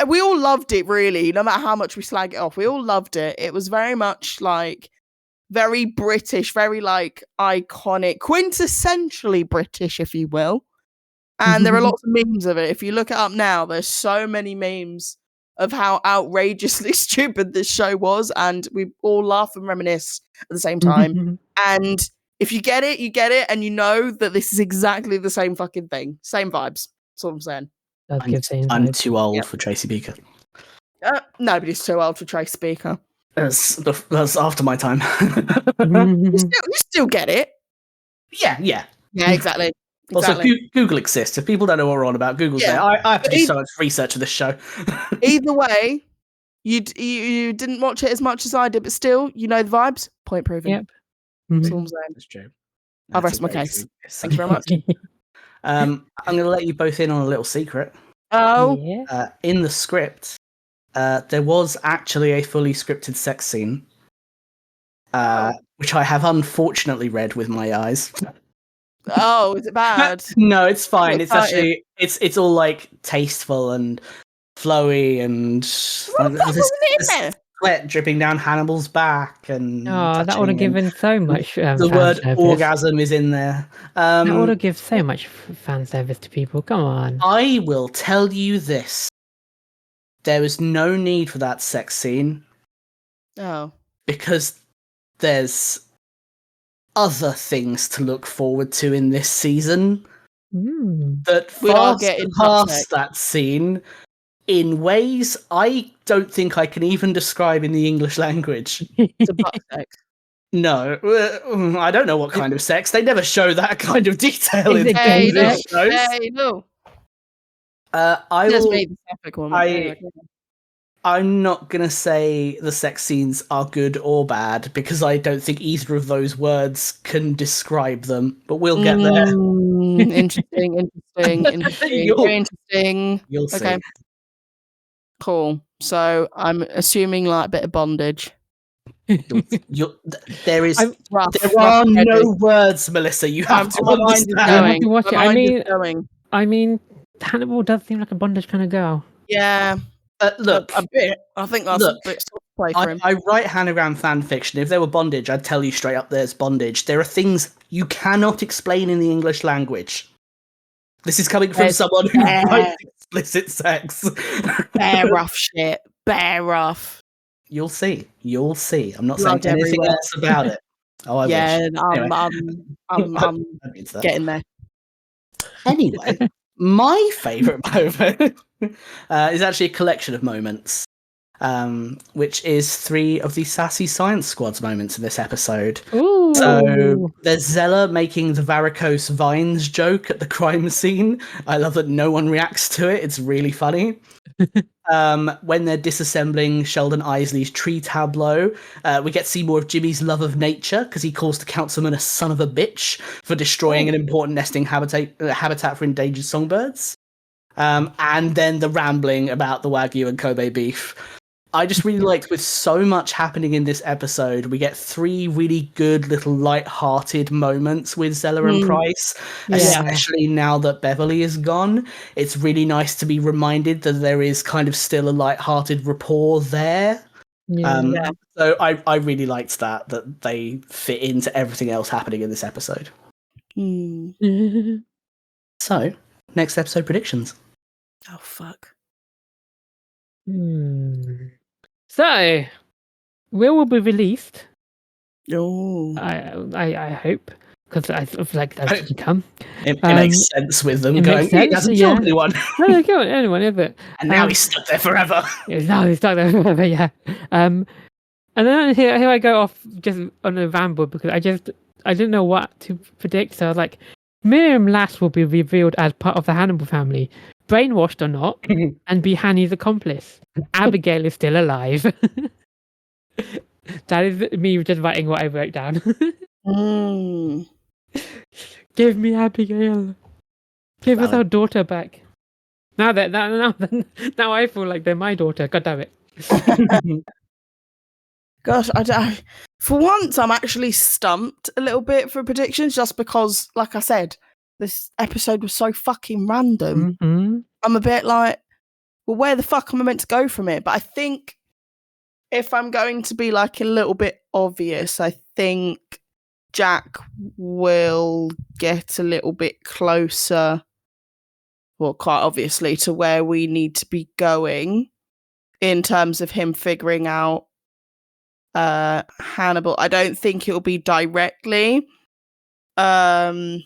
S2: we all loved it, really. No matter how much we slag it off, we all loved it. It was very much like very British, very like iconic, quintessentially British, if you will. And there are lots of memes of it. If you look it up now, there's so many memes of how outrageously stupid this show was, and we all laugh and reminisce at the same time. And if you get it, you get it, and you know that this is exactly the same fucking thing. Same vibes. That's all I'm saying.
S1: I'm too old for Tracy Beaker.
S2: Nobody's too old for Tracy Beaker.
S1: That's after my time.
S2: You still get it.
S1: Yeah,
S2: exactly.
S1: Also, Google exists. If people don't know what we're on about, Google's there. I have to do so much research for this show.
S2: Either way, you didn't watch it as much as I did, but still, you know the vibes. Point proven.
S3: Yep.
S2: That's all I'm saying.
S1: That's true.
S2: I'll rest my case. Thank you very much.
S1: I'm going to let you both in on a little secret.
S2: Oh.
S3: Yeah.
S1: In the script, there was actually a fully scripted sex scene, which I have unfortunately read with my eyes.
S2: Oh, is it bad?
S1: No, it's fine. It's actually it's all like tasteful and flowy and
S2: what was in there?
S1: sweat dripping down Hannibal's back and
S3: Oh, that would have
S1: touching him.
S3: given so much
S1: The
S3: fan
S1: word
S3: service.
S1: orgasm is in there.
S3: That would have given so much fan service to people. Come on.
S1: I will tell you this. There was no need for that sex scene.
S2: Oh.
S1: Because there's other things to look forward to in this season that
S2: We are
S1: far
S2: getting
S1: surpass that scene in ways I don't think I can even describe in the English language.
S2: It's a butt sex.
S1: No, I don't know what kind of sex. They never show that kind of detail in
S3: Hey,
S1: these shows.
S2: Hey, no.
S1: I
S2: Just
S1: will.
S2: made the epic one.
S1: I'm not gonna say the sex scenes are good or bad because I don't think either of those words can describe them. But we'll get there.
S2: Interesting. Very interesting.
S1: You'll see.
S2: Okay. Cool. So I'm assuming like a bit of bondage.
S1: There
S2: Rough,
S1: are no
S2: heavy.
S1: words, Melissa. You have to
S2: My mind is
S1: understand.
S2: going.
S3: Watch it.
S2: My mind is going.
S3: I mean, Hannibal does seem like a bondage kind of girl.
S2: Yeah.
S1: Look,
S2: a bit. I think that's a bit soft play for him.
S1: I write Hanagram fan fiction. If there were bondage, I'd tell you straight up there's bondage. There are things you cannot explain in the English language. This is coming from someone who writes explicit sex.
S2: Bare rough shit. Bare rough.
S1: You'll see. I'm not
S2: Blood
S1: saying anything
S2: everywhere.
S1: else about it. Oh, I wish.
S2: I'm getting there.
S1: Anyway, my favourite moment is actually a collection of moments, which is 3 of the Sassy Science Squad's moments in this episode.
S3: Ooh.
S1: So there's Zella making the varicose vines joke at the crime scene. I love that no one reacts to it. It's really funny. When they're disassembling Sheldon Isley's tree tableau, we get to see more of Jimmy's love of nature because he calls the councilman a son of a bitch for destroying an important nesting habitat for endangered songbirds. And then the rambling about the Wagyu and Kobe beef. I just really liked, with so much happening in this episode, we get 3 really good little light-hearted moments with Zella and Price, especially now that Beverly is gone. It's really nice to be reminded that there is kind of still a light-hearted rapport there. So I really liked that they fit into everything else happening in this episode. So, next episode predictions.
S2: Oh, fuck.
S3: So, will be released?
S2: Oh,
S3: I hope, because I feel like that's to come.
S1: It makes sense with them going, he hasn't killed anyone.
S3: No, he killed anyone, is it?
S1: And now he's stuck there forever.
S3: Now he's stuck there forever, yeah. And then here I go off just on a ramble because I didn't know what to predict. So I was like, Miriam Lass will be revealed as part of the Hannibal family, brainwashed or not, and be Hanny's accomplice. Abigail is still alive. That is me just writing what I wrote down. Give me Abigail. Give us our daughter back. Now I feel like they're my daughter. God damn it.
S2: gosh, for once I'm actually stumped a little bit for predictions, just because, like I said, this episode was so fucking random. I'm a bit like, well, where the fuck am I meant to go from it? But I think if I'm going to be like a little bit obvious, I think Jack will get a little bit closer, well, quite obviously, to where we need to be going in terms of him figuring out Hannibal. I don't think it'll be directly. I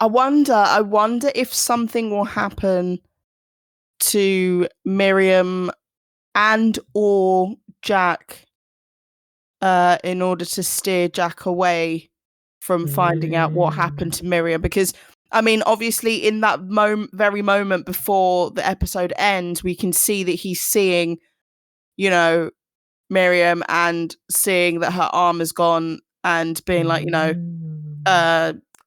S2: wonder if something will happen to Miriam and or Jack in order to steer Jack away from finding out what happened to Miriam. Because, I mean, obviously in that very moment before the episode ends, we can see that he's seeing, Miriam and seeing that her arm is gone and being like,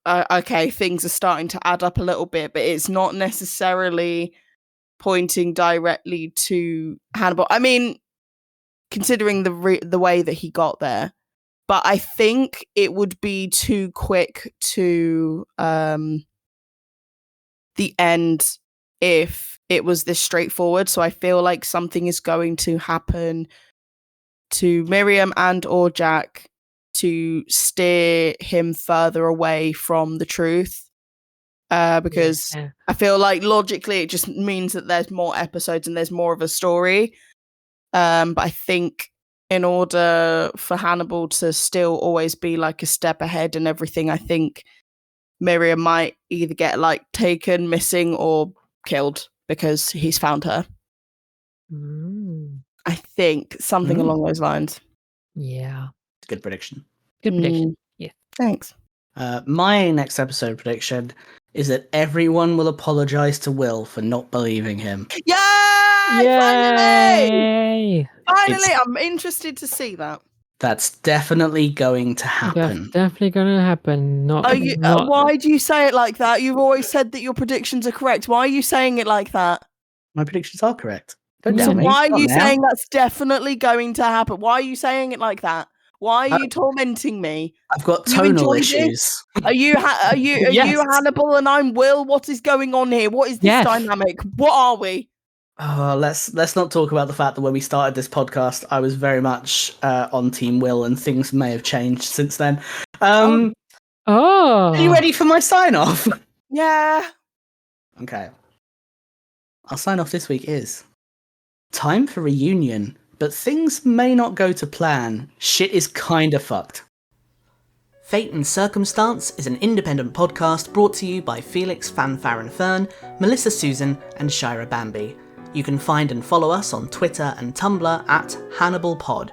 S2: okay, things are starting to add up a little bit, but it's not necessarily pointing directly to Hannibal. I mean, considering the way that he got there, but I think it would be too quick to the end if it was this straightforward. So I feel like something is going to happen to Miriam and or Jack to steer him further away from the truth. Because I feel like logically it just means that there's more episodes and there's more of a story. But I think in order for Hannibal to still always be like a step ahead and everything, I think Miriam might either get like taken, missing, or killed because he's found her. I think something along those lines.
S3: Yeah.
S1: Good prediction.
S3: Good prediction. Yeah.
S2: Thanks.
S1: My next episode prediction is that everyone will apologize to Will for not believing him.
S2: Yay!
S3: Yay!
S2: Finally, I'm interested to see that.
S1: That's definitely going to happen.
S3: That's definitely going to happen.
S2: Why do you say it like that? You've always said that your predictions are correct. Why are you saying it like that?
S1: My predictions are correct. Don't tell me.
S2: Why are you saying that's definitely going to happen? Why are you saying it like that? Why are you tormenting me?
S1: I've got tonal issues.
S2: Are you Hannibal and I'm Will? What is going on here? What is this dynamic? What are we?
S1: Let's not talk about the fact that when we started this podcast, I was very much on Team Will, and things may have changed since then. Are you ready for my sign off?
S2: Yeah.
S1: Okay. Our sign off this week is time for reunion, but things may not go to plan. Shit is kinda fucked. Fate and Circumstance is an independent podcast brought to you by Felix Fanfaron Fern, Melisa Suzan, and Shaira Bambi. You can find and follow us on Twitter and Tumblr at HannibalPod.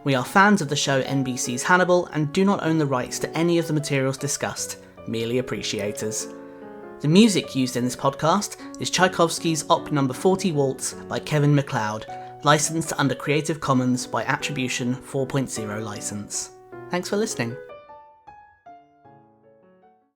S1: We are fans of the show NBC's Hannibal and do not own the rights to any of the materials discussed, merely appreciators. The music used in this podcast is Tchaikovsky's Op. No. 40 Waltz by Kevin MacLeod, licensed under Creative Commons by Attribution 4.0 license. Thanks for listening.